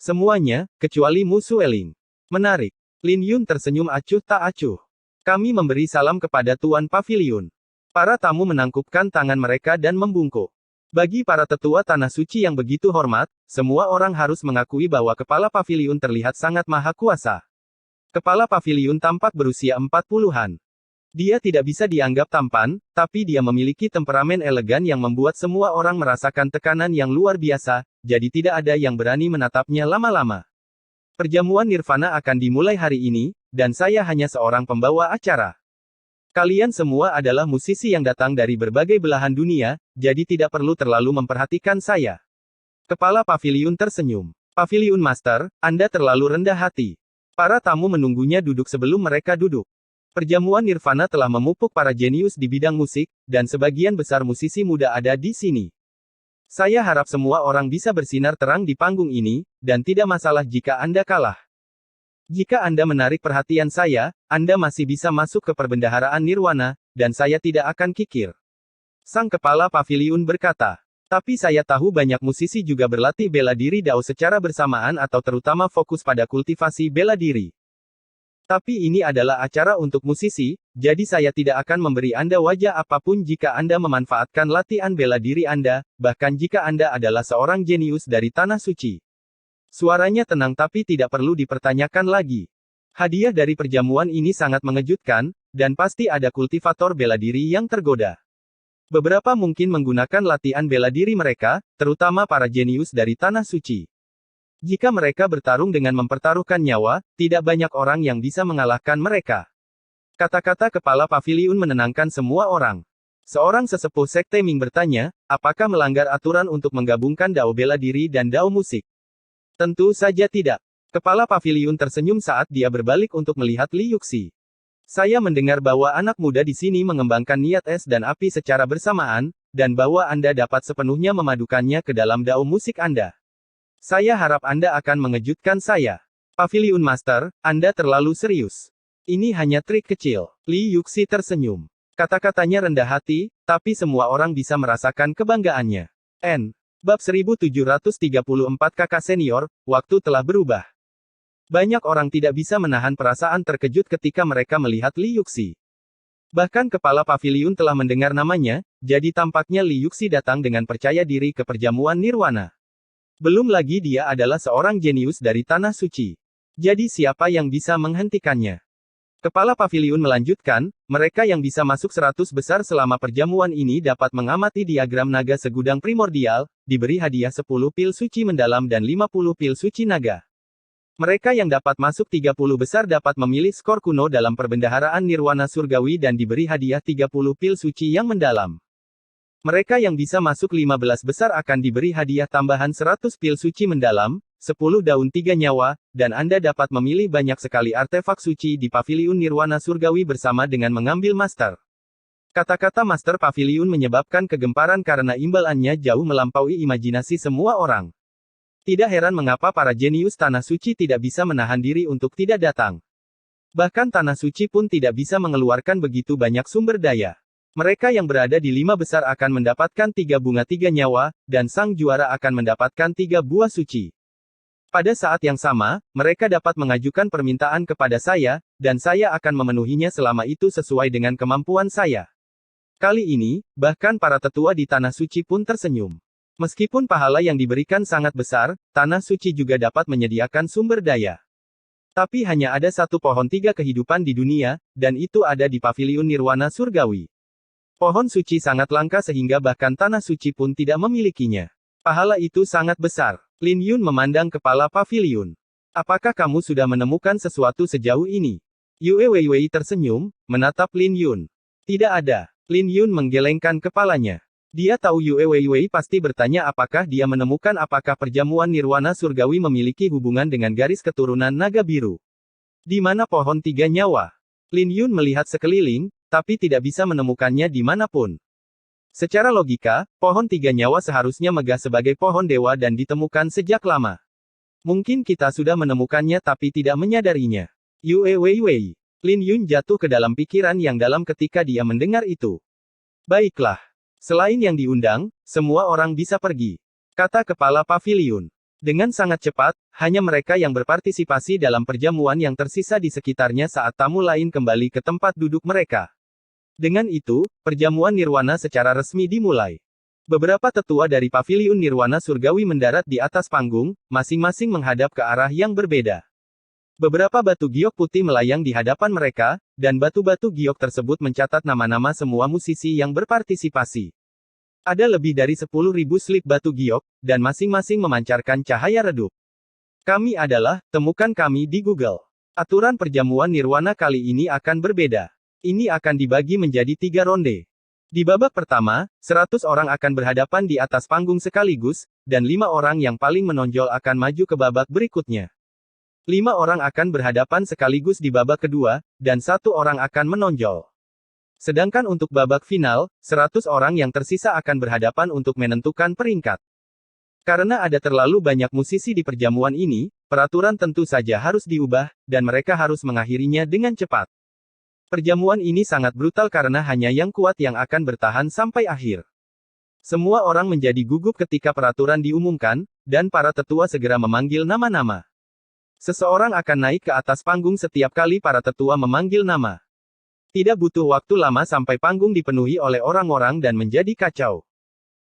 Semuanya, kecuali Mu Sueling. Menarik. Lin Yun tersenyum acuh tak acuh. Kami memberi salam kepada Tuan Paviliun. Para tamu menangkupkan tangan mereka dan membungkuk. Bagi para tetua tanah suci yang begitu hormat, semua orang harus mengakui bahwa kepala paviliun terlihat sangat maha kuasa. Kepala paviliun tampak berusia 40-an. Dia tidak bisa dianggap tampan, tapi dia memiliki temperamen elegan yang membuat semua orang merasakan tekanan yang luar biasa, jadi tidak ada yang berani menatapnya lama-lama. Perjamuan nirvana akan dimulai hari ini, dan saya hanya seorang pembawa acara. Kalian semua adalah musisi yang datang dari berbagai belahan dunia, jadi tidak perlu terlalu memperhatikan saya. Kepala paviliun tersenyum. Paviliun Master, Anda terlalu rendah hati. Para tamu menunggunya duduk sebelum mereka duduk. Perjamuan Nirvana telah memupuk para jenius di bidang musik, dan sebagian besar musisi muda ada di sini. Saya harap semua orang bisa bersinar terang di panggung ini, dan tidak masalah jika Anda kalah. Jika Anda menarik perhatian saya, Anda masih bisa masuk ke perbendaharaan Nirwana, dan saya tidak akan kikir. Sang kepala paviliun berkata. Tapi saya tahu banyak musisi juga berlatih bela diri Dao secara bersamaan atau terutama fokus pada kultivasi bela diri. Tapi ini adalah acara untuk musisi, jadi saya tidak akan memberi Anda wajah apapun jika Anda memanfaatkan latihan bela diri Anda, bahkan jika Anda adalah seorang jenius dari Tanah Suci. Suaranya tenang tapi tidak perlu dipertanyakan lagi. Hadiah dari perjamuan ini sangat mengejutkan, dan pasti ada kultivator bela diri yang tergoda. Beberapa mungkin menggunakan latihan bela diri mereka, terutama para jenius dari Tanah Suci. Jika mereka bertarung dengan mempertaruhkan nyawa, tidak banyak orang yang bisa mengalahkan mereka. Kata-kata kepala paviliun menenangkan semua orang. Seorang sesepuh sekte Ming bertanya, apakah melanggar aturan untuk menggabungkan Dao bela diri dan Dao musik? Tentu saja tidak. Kepala paviliun tersenyum saat dia berbalik untuk melihat Li Yuxi. Saya mendengar bahwa anak muda di sini mengembangkan niat es dan api secara bersamaan, dan bahwa Anda dapat sepenuhnya memadukannya ke dalam Dao musik Anda. Saya harap Anda akan mengejutkan saya. Paviliun Master, Anda terlalu serius. Ini hanya trik kecil. Li Yuxi tersenyum. Kata-katanya rendah hati, tapi semua orang bisa merasakan kebanggaannya. Bab 1734 Kakak Senior, waktu telah berubah. Banyak orang tidak bisa menahan perasaan terkejut ketika mereka melihat Li Yuxi. Bahkan kepala paviliun telah mendengar namanya, jadi tampaknya Li Yuxi datang dengan percaya diri ke perjamuan Nirwana. Belum lagi dia adalah seorang jenius dari Tanah Suci. Jadi siapa yang bisa menghentikannya? Kepala paviliun melanjutkan, mereka yang bisa masuk 100 besar selama perjamuan ini dapat mengamati diagram naga segudang primordial, diberi hadiah 10 pil suci mendalam dan 50 pil suci naga. Mereka yang dapat masuk 30 besar dapat memilih skor kuno dalam perbendaharaan Nirwana Surgawi dan diberi hadiah 30 pil suci yang mendalam. Mereka yang bisa masuk 15 besar akan diberi hadiah tambahan 100 pil suci mendalam, 10 daun 3 nyawa, dan Anda dapat memilih banyak sekali artefak suci di Paviliun Nirwana Surgawi bersama dengan mengambil master. Kata-kata master paviliun menyebabkan kegemparan karena imbalannya jauh melampaui imajinasi semua orang. Tidak heran mengapa para jenius Tanah Suci tidak bisa menahan diri untuk tidak datang. Bahkan Tanah Suci pun tidak bisa mengeluarkan begitu banyak sumber daya. Mereka yang berada di 5 besar akan mendapatkan 3 bunga 3 nyawa, dan sang juara akan mendapatkan 3 buah suci. Pada saat yang sama, mereka dapat mengajukan permintaan kepada saya, dan saya akan memenuhinya selama itu sesuai dengan kemampuan saya. Kali ini, bahkan para tetua di Tanah Suci pun tersenyum. Meskipun pahala yang diberikan sangat besar, Tanah Suci juga dapat menyediakan sumber daya. Tapi hanya ada satu pohon 3 kehidupan di dunia, dan itu ada di Paviliun Nirwana Surgawi. Pohon suci sangat langka sehingga bahkan Tanah Suci pun tidak memilikinya. Pahala itu sangat besar. Lin Yun memandang kepala paviliun. Apakah kamu sudah menemukan sesuatu sejauh ini? Yue Weiwei tersenyum, menatap Lin Yun. Tidak ada. Lin Yun menggelengkan kepalanya. Dia tahu Yue Weiwei pasti bertanya apakah dia menemukan apakah perjamuan Nirwana Surgawi memiliki hubungan dengan garis keturunan naga biru. Di mana pohon 3 nyawa? Lin Yun melihat sekeliling, tapi tidak bisa menemukannya di manapun. Secara logika, pohon 3 nyawa seharusnya megah sebagai pohon dewa dan ditemukan sejak lama. Mungkin kita sudah menemukannya tapi tidak menyadarinya. Yue Weiwei. Lin Yun jatuh ke dalam pikiran yang dalam ketika dia mendengar itu. Baiklah. Selain yang diundang, semua orang bisa pergi. Kata kepala paviliun. Dengan sangat cepat, hanya mereka yang berpartisipasi dalam perjamuan yang tersisa di sekitarnya saat tamu lain kembali ke tempat duduk mereka. Dengan itu, perjamuan Nirwana secara resmi dimulai. Beberapa tetua dari Paviliun Nirwana Surgawi mendarat di atas panggung, masing-masing menghadap ke arah yang berbeda. Beberapa batu giok putih melayang di hadapan mereka, dan batu-batu giok tersebut mencatat nama-nama semua musisi yang berpartisipasi. Ada lebih dari 10.000 slip batu giok, dan masing-masing memancarkan cahaya redup. Kami adalah, temukan kami di Google. Aturan perjamuan Nirwana kali ini akan berbeda. Ini akan dibagi menjadi 3 ronde. Di babak pertama, 100 orang akan berhadapan di atas panggung sekaligus, dan 5 orang yang paling menonjol akan maju ke babak berikutnya. 5 orang akan berhadapan sekaligus di babak kedua, dan 1 orang akan menonjol. Sedangkan untuk babak final, 100 orang yang tersisa akan berhadapan untuk menentukan peringkat. Karena ada terlalu banyak musisi di perjamuan ini, peraturan tentu saja harus diubah, dan mereka harus mengakhirinya dengan cepat. Perjamuan ini sangat brutal karena hanya yang kuat yang akan bertahan sampai akhir. Semua orang menjadi gugup ketika peraturan diumumkan, dan para tetua segera memanggil nama-nama. Seseorang akan naik ke atas panggung setiap kali para tetua memanggil nama. Tidak butuh waktu lama sampai panggung dipenuhi oleh orang-orang dan menjadi kacau.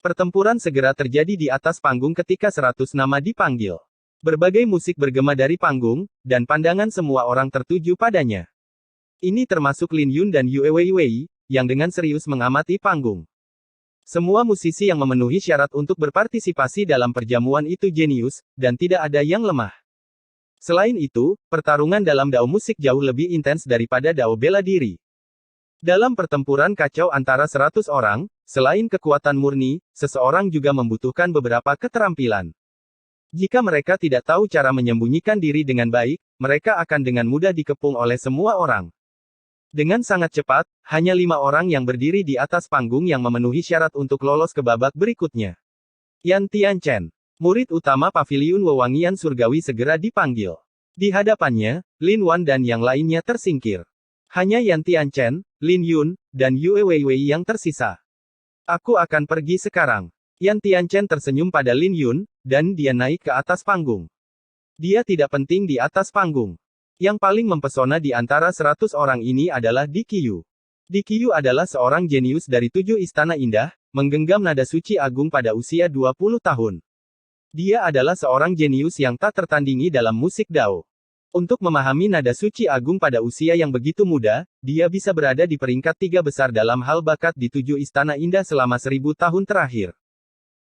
Pertempuran segera terjadi di atas panggung ketika 100 nama dipanggil. Berbagai musik bergema dari panggung, dan pandangan semua orang tertuju padanya. Ini termasuk Lin Yun dan Yue Weiwei, yang dengan serius mengamati panggung. Semua musisi yang memenuhi syarat untuk berpartisipasi dalam perjamuan itu jenius, dan tidak ada yang lemah. Selain itu, pertarungan dalam dao musik jauh lebih intens daripada dao bela diri. Dalam pertempuran kacau antara 100 orang, selain kekuatan murni, seseorang juga membutuhkan beberapa keterampilan. Jika mereka tidak tahu cara menyembunyikan diri dengan baik, mereka akan dengan mudah dikepung oleh semua orang. Dengan sangat cepat, hanya 5 orang yang berdiri di atas panggung yang memenuhi syarat untuk lolos ke babak berikutnya. Yan Tianchen, murid utama Paviliun Wewangian Surgawi segera dipanggil. Di hadapannya, Lin Wan dan yang lainnya tersingkir. Hanya Yan Tianchen, Lin Yun, dan Yue Weiwei yang tersisa. Aku akan pergi sekarang. Yan Tianchen tersenyum pada Lin Yun, dan dia naik ke atas panggung. Dia tidak penting di atas panggung. Yang paling mempesona di antara 100 orang ini adalah Di Qiyu. Di Qiyu adalah seorang jenius dari 7 istana indah, menggenggam nada suci agung pada usia 20 tahun. Dia adalah seorang jenius yang tak tertandingi dalam musik Dao. Untuk memahami nada suci agung pada usia yang begitu muda, dia bisa berada di peringkat 3 besar dalam hal bakat di 7 istana indah selama 1000 tahun terakhir.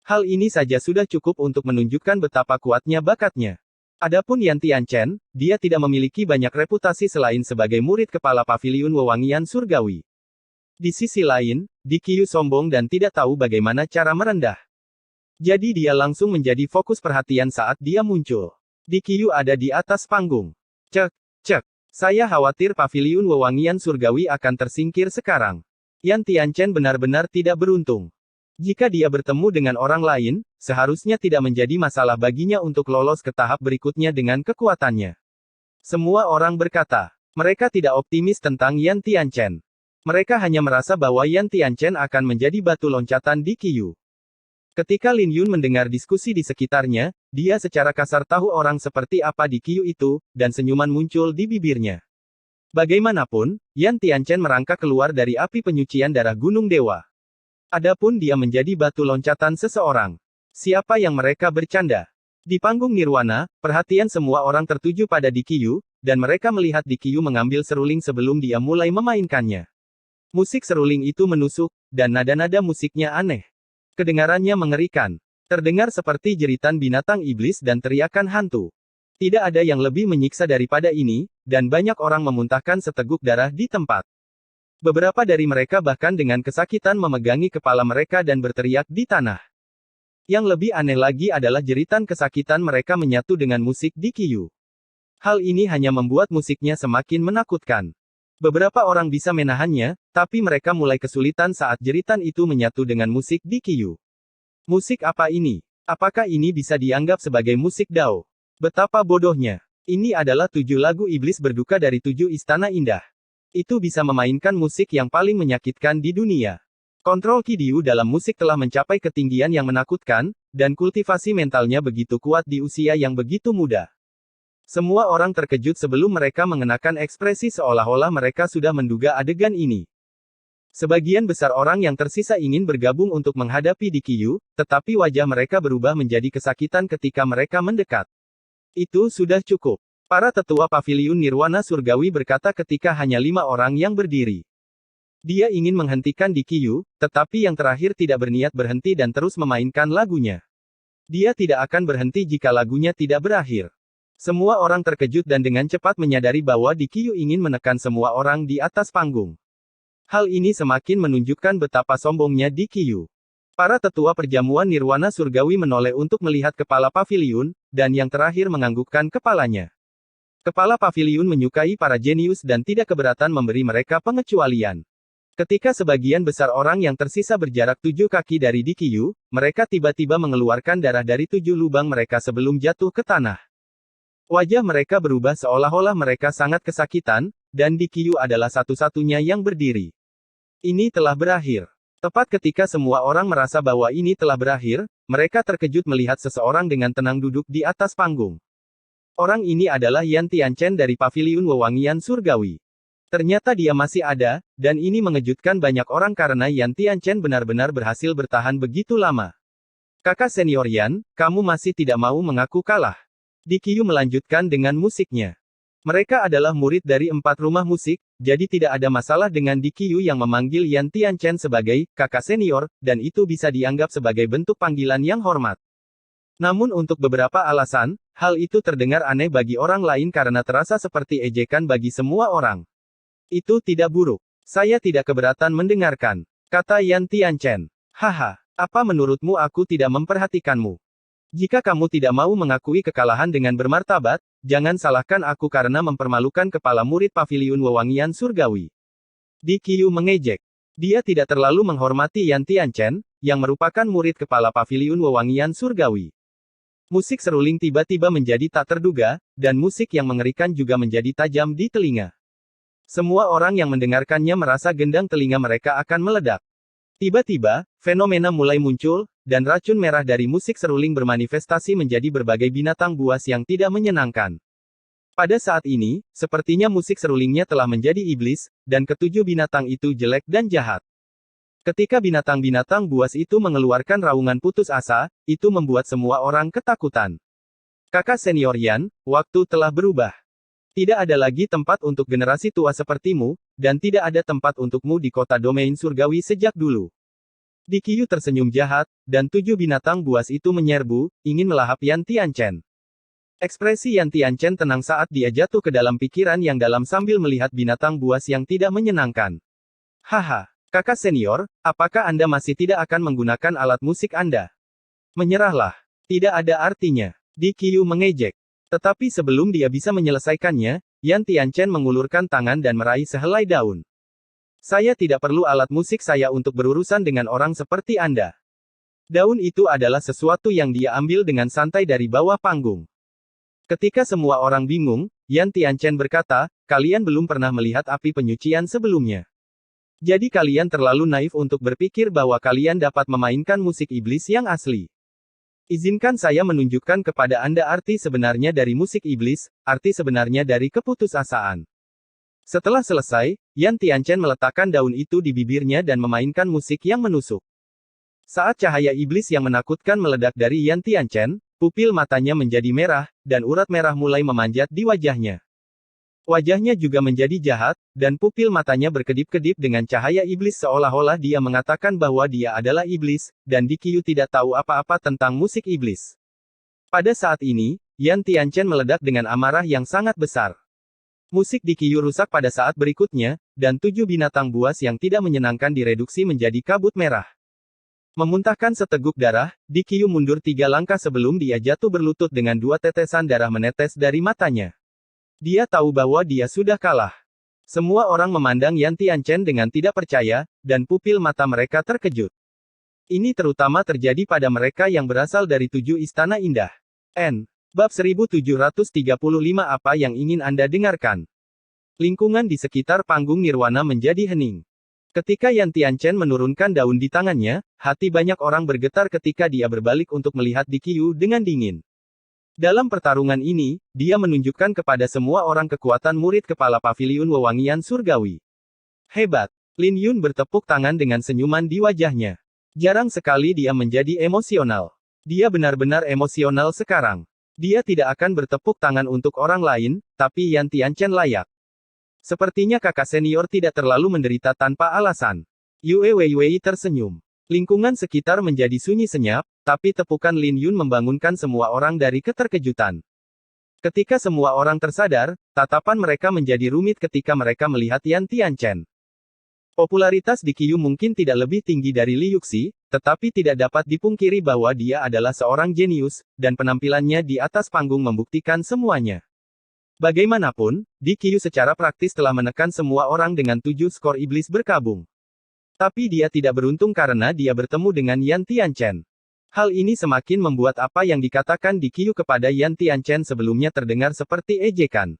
Hal ini saja sudah cukup untuk menunjukkan betapa kuatnya bakatnya. Adapun Yan Tianchen, dia tidak memiliki banyak reputasi selain sebagai murid kepala Paviliun Wewangian Surgawi. Di sisi lain, Di Qiyu sombong dan tidak tahu bagaimana cara merendah. Jadi dia langsung menjadi fokus perhatian saat dia muncul. Di Qiyu ada di atas panggung. Cek. Saya khawatir Paviliun Wewangian Surgawi akan tersingkir sekarang. Yan Tianchen benar-benar tidak beruntung. Jika dia bertemu dengan orang lain, seharusnya tidak menjadi masalah baginya untuk lolos ke tahap berikutnya dengan kekuatannya. Semua orang berkata, mereka tidak optimis tentang Yan Tianchen. Mereka hanya merasa bahwa Yan Tianchen akan menjadi batu loncatan Di Qiyu. Ketika Lin Yun mendengar diskusi di sekitarnya, dia secara kasar tahu orang seperti apa Di Qiyu itu, dan senyuman muncul di bibirnya. Bagaimanapun, Yan Tianchen merangkak keluar dari api penyucian darah Gunung Dewa. Adapun dia menjadi batu loncatan seseorang. Siapa yang mereka bercanda? Di panggung Nirwana, perhatian semua orang tertuju pada Di Qiyu, dan mereka melihat Di Qiyu mengambil seruling sebelum dia mulai memainkannya. Musik seruling itu menusuk, dan nada-nada musiknya aneh. Kedengarannya mengerikan. Terdengar seperti jeritan binatang iblis dan teriakan hantu. Tidak ada yang lebih menyiksa daripada ini, dan banyak orang memuntahkan seteguk darah di tempat. Beberapa dari mereka bahkan dengan kesakitan memegangi kepala mereka dan berteriak di tanah. Yang lebih aneh lagi adalah jeritan kesakitan mereka menyatu dengan musik Di Qiyu. Hal ini hanya membuat musiknya semakin menakutkan. Beberapa orang bisa menahannya, tapi mereka mulai kesulitan saat jeritan itu menyatu dengan musik Di Qiyu. Musik apa ini? Apakah ini bisa dianggap sebagai musik Dao? Betapa bodohnya. Ini adalah 7 lagu iblis berduka dari 7 istana indah. Itu bisa memainkan musik yang paling menyakitkan di dunia. Kontrol Qi Diu dalam musik telah mencapai ketinggian yang menakutkan, dan kultivasi mentalnya begitu kuat di usia yang begitu muda. Semua orang terkejut sebelum mereka mengenakan ekspresi seolah-olah mereka sudah menduga adegan ini. Sebagian besar orang yang tersisa ingin bergabung untuk menghadapi Di Qiyu, tetapi wajah mereka berubah menjadi kesakitan ketika mereka mendekat. Itu sudah cukup. Para tetua Paviliun Nirwana Surgawi berkata ketika hanya 5 orang yang berdiri. Dia ingin menghentikan Di Qiyu, tetapi yang terakhir tidak berniat berhenti dan terus memainkan lagunya. Dia tidak akan berhenti jika lagunya tidak berakhir. Semua orang terkejut dan dengan cepat menyadari bahwa Di Qiyu ingin menekan semua orang di atas panggung. Hal ini semakin menunjukkan betapa sombongnya Di Qiyu. Para tetua perjamuan nirwana surgawi menoleh untuk melihat kepala paviliun, dan yang terakhir menganggukkan kepalanya. Kepala paviliun menyukai para jenius dan tidak keberatan memberi mereka pengecualian. Ketika sebagian besar orang yang tersisa berjarak 7 kaki dari Di Qiyu, mereka tiba-tiba mengeluarkan darah dari 7 lubang mereka sebelum jatuh ke tanah. Wajah mereka berubah seolah-olah mereka sangat kesakitan, dan Di Qiyu adalah satu-satunya yang berdiri. Ini telah berakhir. Tepat ketika semua orang merasa bahwa ini telah berakhir, mereka terkejut melihat seseorang dengan tenang duduk di atas panggung. Orang ini adalah Yan Tianchen dari Paviliun Wewangian Surgawi. Ternyata dia masih ada, dan ini mengejutkan banyak orang karena Yan Tianchen benar-benar berhasil bertahan begitu lama. Kakak senior Yan, kamu masih tidak mau mengaku kalah. Di Qiyu melanjutkan dengan musiknya. Mereka adalah murid dari 4 rumah musik, jadi tidak ada masalah dengan Di Qiyu yang memanggil Yan Tianchen sebagai kakak senior, dan itu bisa dianggap sebagai bentuk panggilan yang hormat. Namun untuk beberapa alasan, hal itu terdengar aneh bagi orang lain karena terasa seperti ejekan bagi semua orang. Itu tidak buruk. Saya tidak keberatan mendengarkan, kata Yan Tianchen. Haha, apa menurutmu aku tidak memperhatikanmu? Jika kamu tidak mau mengakui kekalahan dengan bermartabat, jangan salahkan aku karena mempermalukan kepala murid Paviliun Wewangian Surgawi. Di Qiyu mengejek. Dia tidak terlalu menghormati Yan Tianchen, yang merupakan murid kepala Paviliun Wewangian Surgawi. Musik seruling tiba-tiba menjadi tak terduga, dan musik yang mengerikan juga menjadi tajam di telinga. Semua orang yang mendengarkannya merasa gendang telinga mereka akan meledak. Tiba-tiba, fenomena mulai muncul, dan racun merah dari musik seruling bermanifestasi menjadi berbagai binatang buas yang tidak menyenangkan. Pada saat ini, sepertinya musik serulingnya telah menjadi iblis, dan ketujuh binatang itu jelek dan jahat. Ketika binatang-binatang buas itu mengeluarkan raungan putus asa, itu membuat semua orang ketakutan. Kakak senior Yan, waktu telah berubah. Tidak ada lagi tempat untuk generasi tua sepertimu, dan tidak ada tempat untukmu di kota domain surgawi sejak dulu. Di Qiyu tersenyum jahat, dan 7 binatang buas itu menyerbu, ingin melahap Yan Tianchen. Ekspresi Yan Tianchen tenang saat dia jatuh ke dalam pikiran yang dalam sambil melihat binatang buas yang tidak menyenangkan. Haha. Kakak senior, apakah Anda masih tidak akan menggunakan alat musik Anda? Menyerahlah. Tidak ada artinya. Di Qiyu mengejek. Tetapi sebelum dia bisa menyelesaikannya, Yan Tianchen mengulurkan tangan dan meraih sehelai daun. Saya tidak perlu alat musik saya untuk berurusan dengan orang seperti Anda. Daun itu adalah sesuatu yang dia ambil dengan santai dari bawah panggung. Ketika semua orang bingung, Yan Tianchen berkata, kalian belum pernah melihat api penyucian sebelumnya. Jadi kalian terlalu naif untuk berpikir bahwa kalian dapat memainkan musik iblis yang asli. Izinkan saya menunjukkan kepada Anda arti sebenarnya dari musik iblis, arti sebenarnya dari keputusasaan. Setelah selesai, Yan Tianchen meletakkan daun itu di bibirnya dan memainkan musik yang menusuk. Saat cahaya iblis yang menakutkan meledak dari Yan Tianchen, pupil matanya menjadi merah, dan urat merah mulai memanjat di wajahnya. Wajahnya juga menjadi jahat, dan pupil matanya berkedip-kedip dengan cahaya iblis seolah-olah dia mengatakan bahwa dia adalah iblis, dan Di Qiyu tidak tahu apa-apa tentang musik iblis. Pada saat ini, Yan Tianchen meledak dengan amarah yang sangat besar. Musik Di Qiyu rusak pada saat berikutnya, dan 7 binatang buas yang tidak menyenangkan direduksi menjadi kabut merah. Memuntahkan seteguk darah, Di Qiyu mundur 3 langkah sebelum dia jatuh berlutut dengan 2 tetesan darah menetes dari matanya. Dia tahu bahwa dia sudah kalah. Semua orang memandang Yan Tianchen dengan tidak percaya, dan pupil mata mereka terkejut. Ini terutama terjadi pada mereka yang berasal dari 7 istana indah. Bab 1735 apa yang ingin Anda dengarkan? Lingkungan di sekitar panggung nirwana menjadi hening. Ketika Yan Tianchen menurunkan daun di tangannya, hati banyak orang bergetar ketika dia berbalik untuk melihat Di Qiyu dengan dingin. Dalam pertarungan ini, dia menunjukkan kepada semua orang kekuatan murid kepala Paviliun Wewangian Surgawi. Hebat! Lin Yun bertepuk tangan dengan senyuman di wajahnya. Jarang sekali dia menjadi emosional. Dia benar-benar emosional sekarang. Dia tidak akan bertepuk tangan untuk orang lain, tapi Yan Tianchen layak. Sepertinya kakak senior tidak terlalu menderita tanpa alasan. Yue Weiwei tersenyum. Lingkungan sekitar menjadi sunyi senyap, tapi tepukan Lin Yun membangunkan semua orang dari keterkejutan. Ketika semua orang tersadar, tatapan mereka menjadi rumit ketika mereka melihat Yan Tianchen. Popularitas Di Qiu mungkin tidak lebih tinggi dari Li Yuxi, tetapi tidak dapat dipungkiri bahwa dia adalah seorang jenius, dan penampilannya di atas panggung membuktikan semuanya. Bagaimanapun, Di Qiu secara praktis telah menekan semua orang dengan 7 skor iblis berkabung. Tapi dia tidak beruntung karena dia bertemu dengan Yan Tianchen. Hal ini semakin membuat apa yang dikatakan Di Qiu kepada Yan Tianchen sebelumnya terdengar seperti ejekan.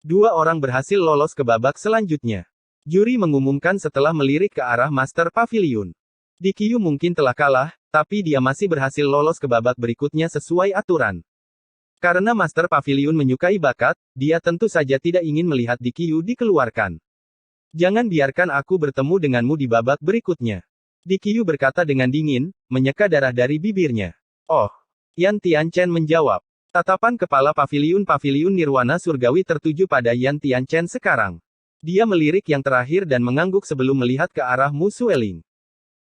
2 orang berhasil lolos ke babak selanjutnya. Juri mengumumkan setelah melirik ke arah Master Pavilion. Di Qiu mungkin telah kalah, tapi dia masih berhasil lolos ke babak berikutnya sesuai aturan. Karena Master Pavilion menyukai bakat, dia tentu saja tidak ingin melihat Di Qiu dikeluarkan. Jangan biarkan aku bertemu denganmu di babak berikutnya. Di Qiu berkata dengan dingin, menyeka darah dari bibirnya. Oh. Yan Tianchen menjawab. Tatapan kepala paviliun Nirwana Surgawi tertuju pada Yan Tianchen sekarang. Dia melirik yang terakhir dan mengangguk sebelum melihat ke arah Mu Sueling.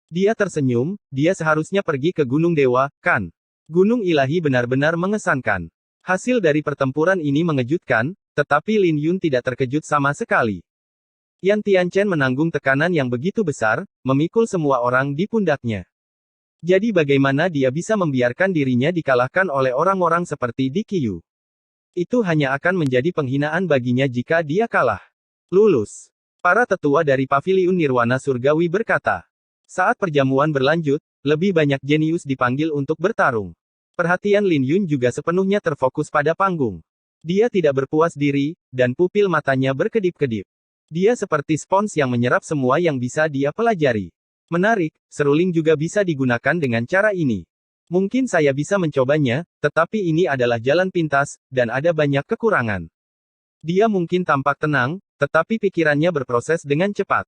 Dia tersenyum, dia seharusnya pergi ke Gunung Dewa, kan? Gunung Ilahi benar-benar mengesankan. Hasil dari pertempuran ini mengejutkan, tetapi Lin Yun tidak terkejut sama sekali. Yan Tianchen menanggung tekanan yang begitu besar, memikul semua orang di pundaknya. Jadi bagaimana dia bisa membiarkan dirinya dikalahkan oleh orang-orang seperti Di Qiu? Itu hanya akan menjadi penghinaan baginya jika dia kalah. Lulus. Para tetua dari Paviliun Nirwana Surgawi berkata. Saat perjamuan berlanjut, lebih banyak jenius dipanggil untuk bertarung. Perhatian Lin Yun juga sepenuhnya terfokus pada panggung. Dia tidak berpuas diri, dan pupil matanya berkedip-kedip. Dia seperti spons yang menyerap semua yang bisa dia pelajari. Menarik, seruling juga bisa digunakan dengan cara ini. Mungkin saya bisa mencobanya, tetapi ini adalah jalan pintas, dan ada banyak kekurangan. Dia mungkin tampak tenang, tetapi pikirannya berproses dengan cepat.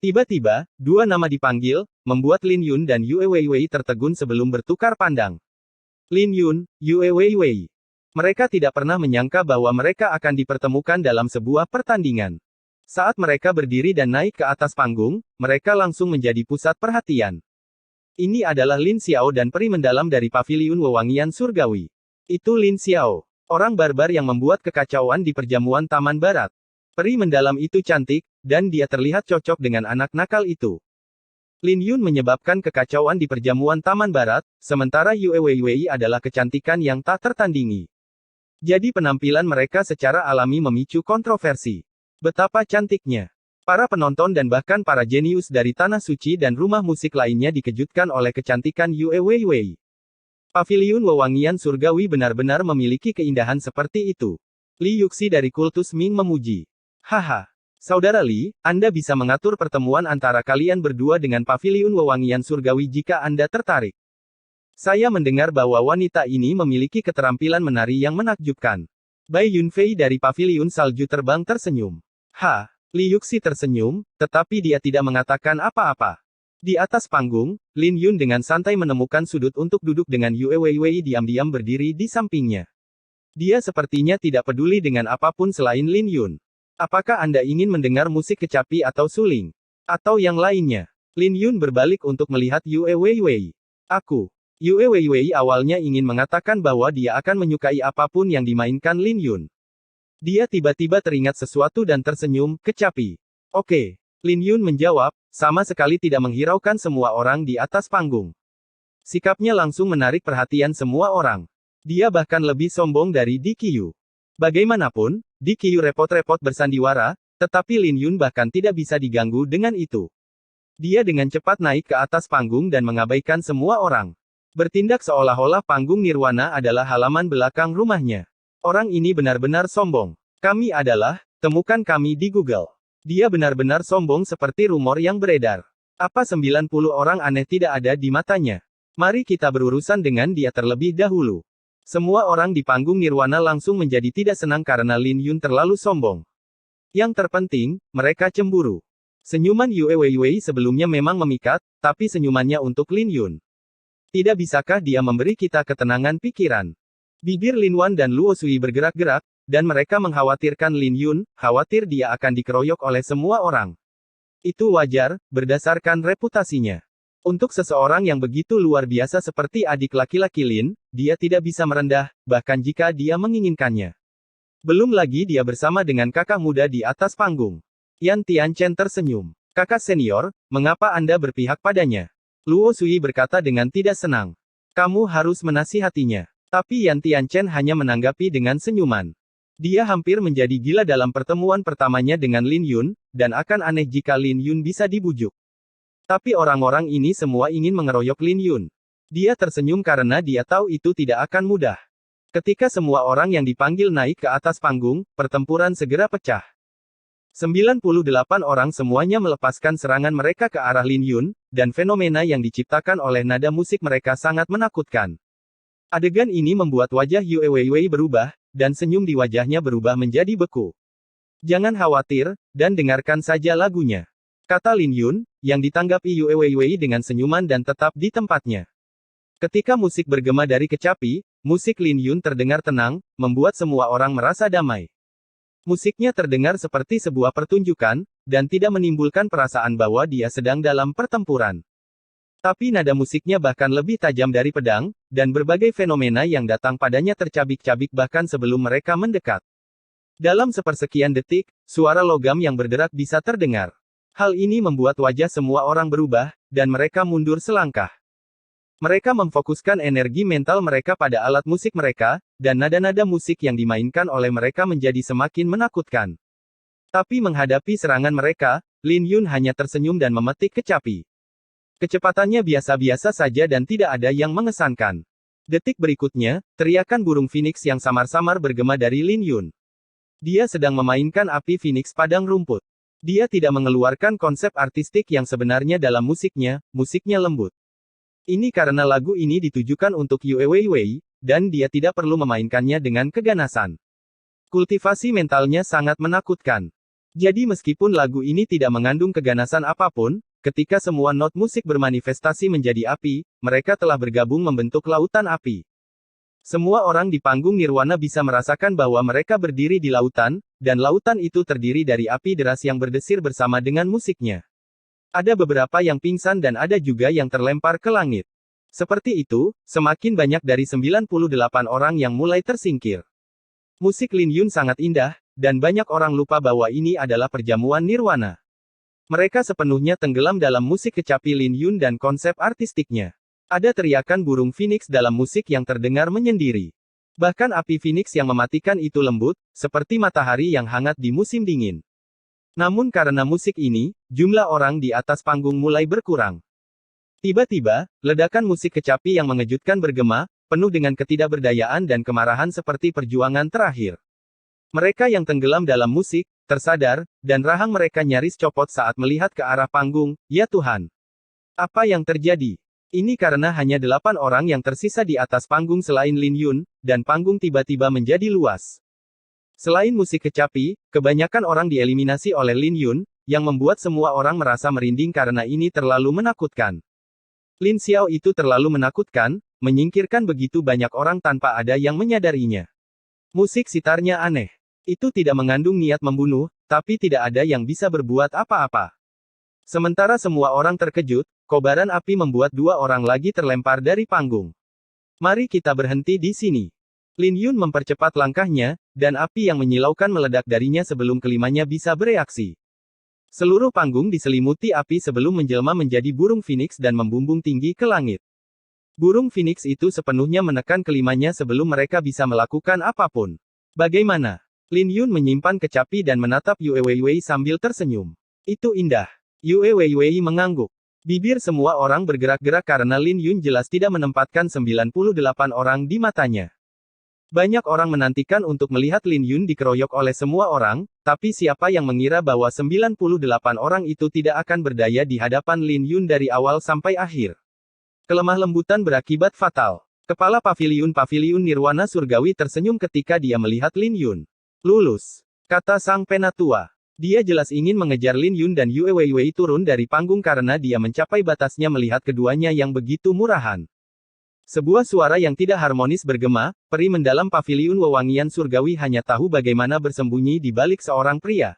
Tiba-tiba, 2 nama dipanggil, membuat Lin Yun dan Yue Weiwei tertegun sebelum bertukar pandang. Lin Yun, Yue Weiwei. Mereka tidak pernah menyangka bahwa mereka akan dipertemukan dalam sebuah pertandingan. Saat mereka berdiri dan naik ke atas panggung, mereka langsung menjadi pusat perhatian. Ini adalah Lin Xiao dan peri mendalam dari Paviliun Wewangian Surgawi. Itu Lin Xiao, orang barbar yang membuat kekacauan di perjamuan Taman Barat. Peri mendalam itu cantik, dan dia terlihat cocok dengan anak nakal itu. Lin Yun menyebabkan kekacauan di perjamuan Taman Barat, sementara Yue Weiwei adalah kecantikan yang tak tertandingi. Jadi penampilan mereka secara alami memicu kontroversi. Betapa cantiknya. Para penonton dan bahkan para jenius dari Tanah Suci dan rumah musik lainnya dikejutkan oleh kecantikan Yue Weiwei. Paviliun Wewangian Surgawi benar-benar memiliki keindahan seperti itu. Li Yuxi dari kultus Ming memuji. Haha. Saudara Li, Anda bisa mengatur pertemuan antara kalian berdua dengan Paviliun Wewangian Surgawi jika Anda tertarik. Saya mendengar bahwa wanita ini memiliki keterampilan menari yang menakjubkan. Bai Yunfei dari Paviliun Salju Terbang tersenyum. Li Yuxi tersenyum, tetapi dia tidak mengatakan apa-apa. Di atas panggung, Lin Yun dengan santai menemukan sudut untuk duduk dengan Yue Weiwei diam-diam berdiri di sampingnya. Dia sepertinya tidak peduli dengan apapun selain Lin Yun. Apakah Anda ingin mendengar musik kecapi atau suling? Atau yang lainnya? Lin Yun berbalik untuk melihat Yue Weiwei. Yue Weiwei awalnya ingin mengatakan bahwa dia akan menyukai apapun yang dimainkan Lin Yun. Dia tiba-tiba teringat sesuatu dan tersenyum, kecapi. Oke. Lin Yun menjawab, sama sekali tidak menghiraukan semua orang di atas panggung. Sikapnya langsung menarik perhatian semua orang. Dia bahkan lebih sombong dari Di Qiu. Bagaimanapun, Di Qiu repot-repot bersandiwara, tetapi Lin Yun bahkan tidak bisa diganggu dengan itu. Dia dengan cepat naik ke atas panggung dan mengabaikan semua orang. Bertindak seolah-olah panggung Nirwana adalah halaman belakang rumahnya. Orang ini benar-benar sombong. Kami adalah, temukan kami di Google. Dia benar-benar sombong seperti rumor yang beredar. Apa 90 orang aneh tidak ada di matanya? Mari kita berurusan dengan dia terlebih dahulu. Semua orang di panggung Nirwana langsung menjadi tidak senang karena Lin Yun terlalu sombong. Yang terpenting, mereka cemburu. Senyuman Yue Weiwei sebelumnya memang memikat, tapi senyumannya untuk Lin Yun. Tidak bisakah dia memberi kita ketenangan pikiran? Bibir Lin Wan dan Luo Sui bergerak-gerak, dan mereka mengkhawatirkan Lin Yun, khawatir dia akan dikeroyok oleh semua orang. Itu wajar, berdasarkan reputasinya. Untuk seseorang yang begitu luar biasa seperti adik laki-laki Lin, dia tidak bisa merendah, bahkan jika dia menginginkannya. Belum lagi dia bersama dengan kakak muda di atas panggung. Yan Tianchen tersenyum. Kakak senior, mengapa Anda berpihak padanya? Luo Sui berkata dengan tidak senang. Kamu harus menasihatinya. Tapi Yan Tianchen hanya menanggapi dengan senyuman. Dia hampir menjadi gila dalam pertemuan pertamanya dengan Lin Yun, dan akan aneh jika Lin Yun bisa dibujuk. Tapi orang-orang ini semua ingin mengeroyok Lin Yun. Dia tersenyum karena dia tahu itu tidak akan mudah. Ketika semua orang yang dipanggil naik ke atas panggung, pertempuran segera pecah. 98 orang semuanya melepaskan serangan mereka ke arah Lin Yun, dan fenomena yang diciptakan oleh nada musik mereka sangat menakutkan. Adegan ini membuat wajah Yue Weiwei berubah, dan senyum di wajahnya berubah menjadi beku. Jangan khawatir, dan dengarkan saja lagunya. Kata Lin Yun, yang ditanggapi Yue Weiwei dengan senyuman dan tetap di tempatnya. Ketika musik bergema dari kecapi, musik Lin Yun terdengar tenang, membuat semua orang merasa damai. Musiknya terdengar seperti sebuah pertunjukan, dan tidak menimbulkan perasaan bahwa dia sedang dalam pertempuran. Tapi nada musiknya bahkan lebih tajam dari pedang, dan berbagai fenomena yang datang padanya tercabik-cabik bahkan sebelum mereka mendekat. Dalam sepersekian detik, suara logam yang berderak bisa terdengar. Hal ini membuat wajah semua orang berubah, dan mereka mundur selangkah. Mereka memfokuskan energi mental mereka pada alat musik mereka, dan nada-nada musik yang dimainkan oleh mereka menjadi semakin menakutkan. Tapi menghadapi serangan mereka, Lin Yun hanya tersenyum dan memetik kecapi. Kecepatannya biasa-biasa saja dan tidak ada yang mengesankan. Detik berikutnya, teriakan burung phoenix yang samar-samar bergema dari Lin Yun. Dia sedang memainkan api phoenix padang rumput. Dia tidak mengeluarkan konsep artistik yang sebenarnya dalam musiknya lembut. Ini karena lagu ini ditujukan untuk Yue Weiwei, dan dia tidak perlu memainkannya dengan keganasan. Kultivasi mentalnya sangat menakutkan. Jadi meskipun lagu ini tidak mengandung keganasan apapun, ketika semua not musik bermanifestasi menjadi api, mereka telah bergabung membentuk lautan api. Semua orang di panggung Nirwana bisa merasakan bahwa mereka berdiri di lautan, dan lautan itu terdiri dari api deras yang berdesir bersama dengan musiknya. Ada beberapa yang pingsan dan ada juga yang terlempar ke langit. Seperti itu, semakin banyak dari 98 orang yang mulai tersingkir. Musik Lin Yun sangat indah, dan banyak orang lupa bahwa ini adalah perjamuan Nirwana. Mereka sepenuhnya tenggelam dalam musik kecapi Lin Yun dan konsep artistiknya. Ada teriakan burung phoenix dalam musik yang terdengar menyendiri. Bahkan api phoenix yang mematikan itu lembut, seperti matahari yang hangat di musim dingin. Namun karena musik ini, jumlah orang di atas panggung mulai berkurang. Tiba-tiba, ledakan musik kecapi yang mengejutkan bergema, penuh dengan ketidakberdayaan dan kemarahan seperti perjuangan terakhir. Mereka yang tenggelam dalam musik, tersadar, dan rahang mereka nyaris copot saat melihat ke arah panggung. Ya Tuhan! Apa yang terjadi? Ini karena hanya 8 orang yang tersisa di atas panggung selain Lin Yun, dan panggung tiba-tiba menjadi luas. Selain musik kecapi, kebanyakan orang dieliminasi oleh Lin Yun, yang membuat semua orang merasa merinding karena ini terlalu menakutkan. Lin Xiao itu terlalu menakutkan, menyingkirkan begitu banyak orang tanpa ada yang menyadarinya. Musik sitarnya aneh. Itu tidak mengandung niat membunuh, tapi tidak ada yang bisa berbuat apa-apa. Sementara semua orang terkejut, kobaran api membuat 2 orang lagi terlempar dari panggung. Mari kita berhenti di sini. Lin Yun mempercepat langkahnya, dan api yang menyilaukan meledak darinya sebelum kelimanya bisa bereaksi. Seluruh panggung diselimuti api sebelum menjelma menjadi burung phoenix dan membumbung tinggi ke langit. Burung phoenix itu sepenuhnya menekan kelimanya sebelum mereka bisa melakukan apapun. Bagaimana? Lin Yun menyimpan kecapi dan menatap Yue Weiwei sambil tersenyum. Itu indah. Yue Weiwei mengangguk. Bibir semua orang bergerak-gerak karena Lin Yun jelas tidak menempatkan 98 orang di matanya. Banyak orang menantikan untuk melihat Lin Yun dikeroyok oleh semua orang, tapi siapa yang mengira bahwa 98 orang itu tidak akan berdaya di hadapan Lin Yun dari awal sampai akhir. Kelemah lembutan berakibat fatal. Kepala paviliun Nirwana Surgawi tersenyum ketika dia melihat Lin Yun. Lulus, kata sang penatua. Dia jelas ingin mengejar Lin Yun dan Yue Weiwei turun dari panggung karena dia mencapai batasnya melihat keduanya yang begitu murahan. Sebuah suara yang tidak harmonis bergema, peri mendalam paviliun wewangian surgawi hanya tahu bagaimana bersembunyi di balik seorang pria.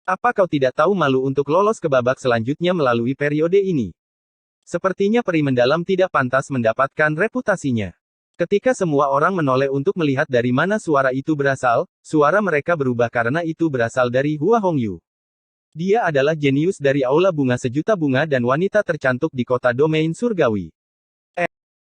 Apa kau tidak tahu malu untuk lolos ke babak selanjutnya melalui periode ini? Sepertinya peri mendalam tidak pantas mendapatkan reputasinya. Ketika semua orang menoleh untuk melihat dari mana suara itu berasal, suara mereka berubah karena itu berasal dari Hua Hongyu. Dia adalah jenius dari Aula Bunga Sejuta Bunga dan wanita tercantik di kota domain surgawi.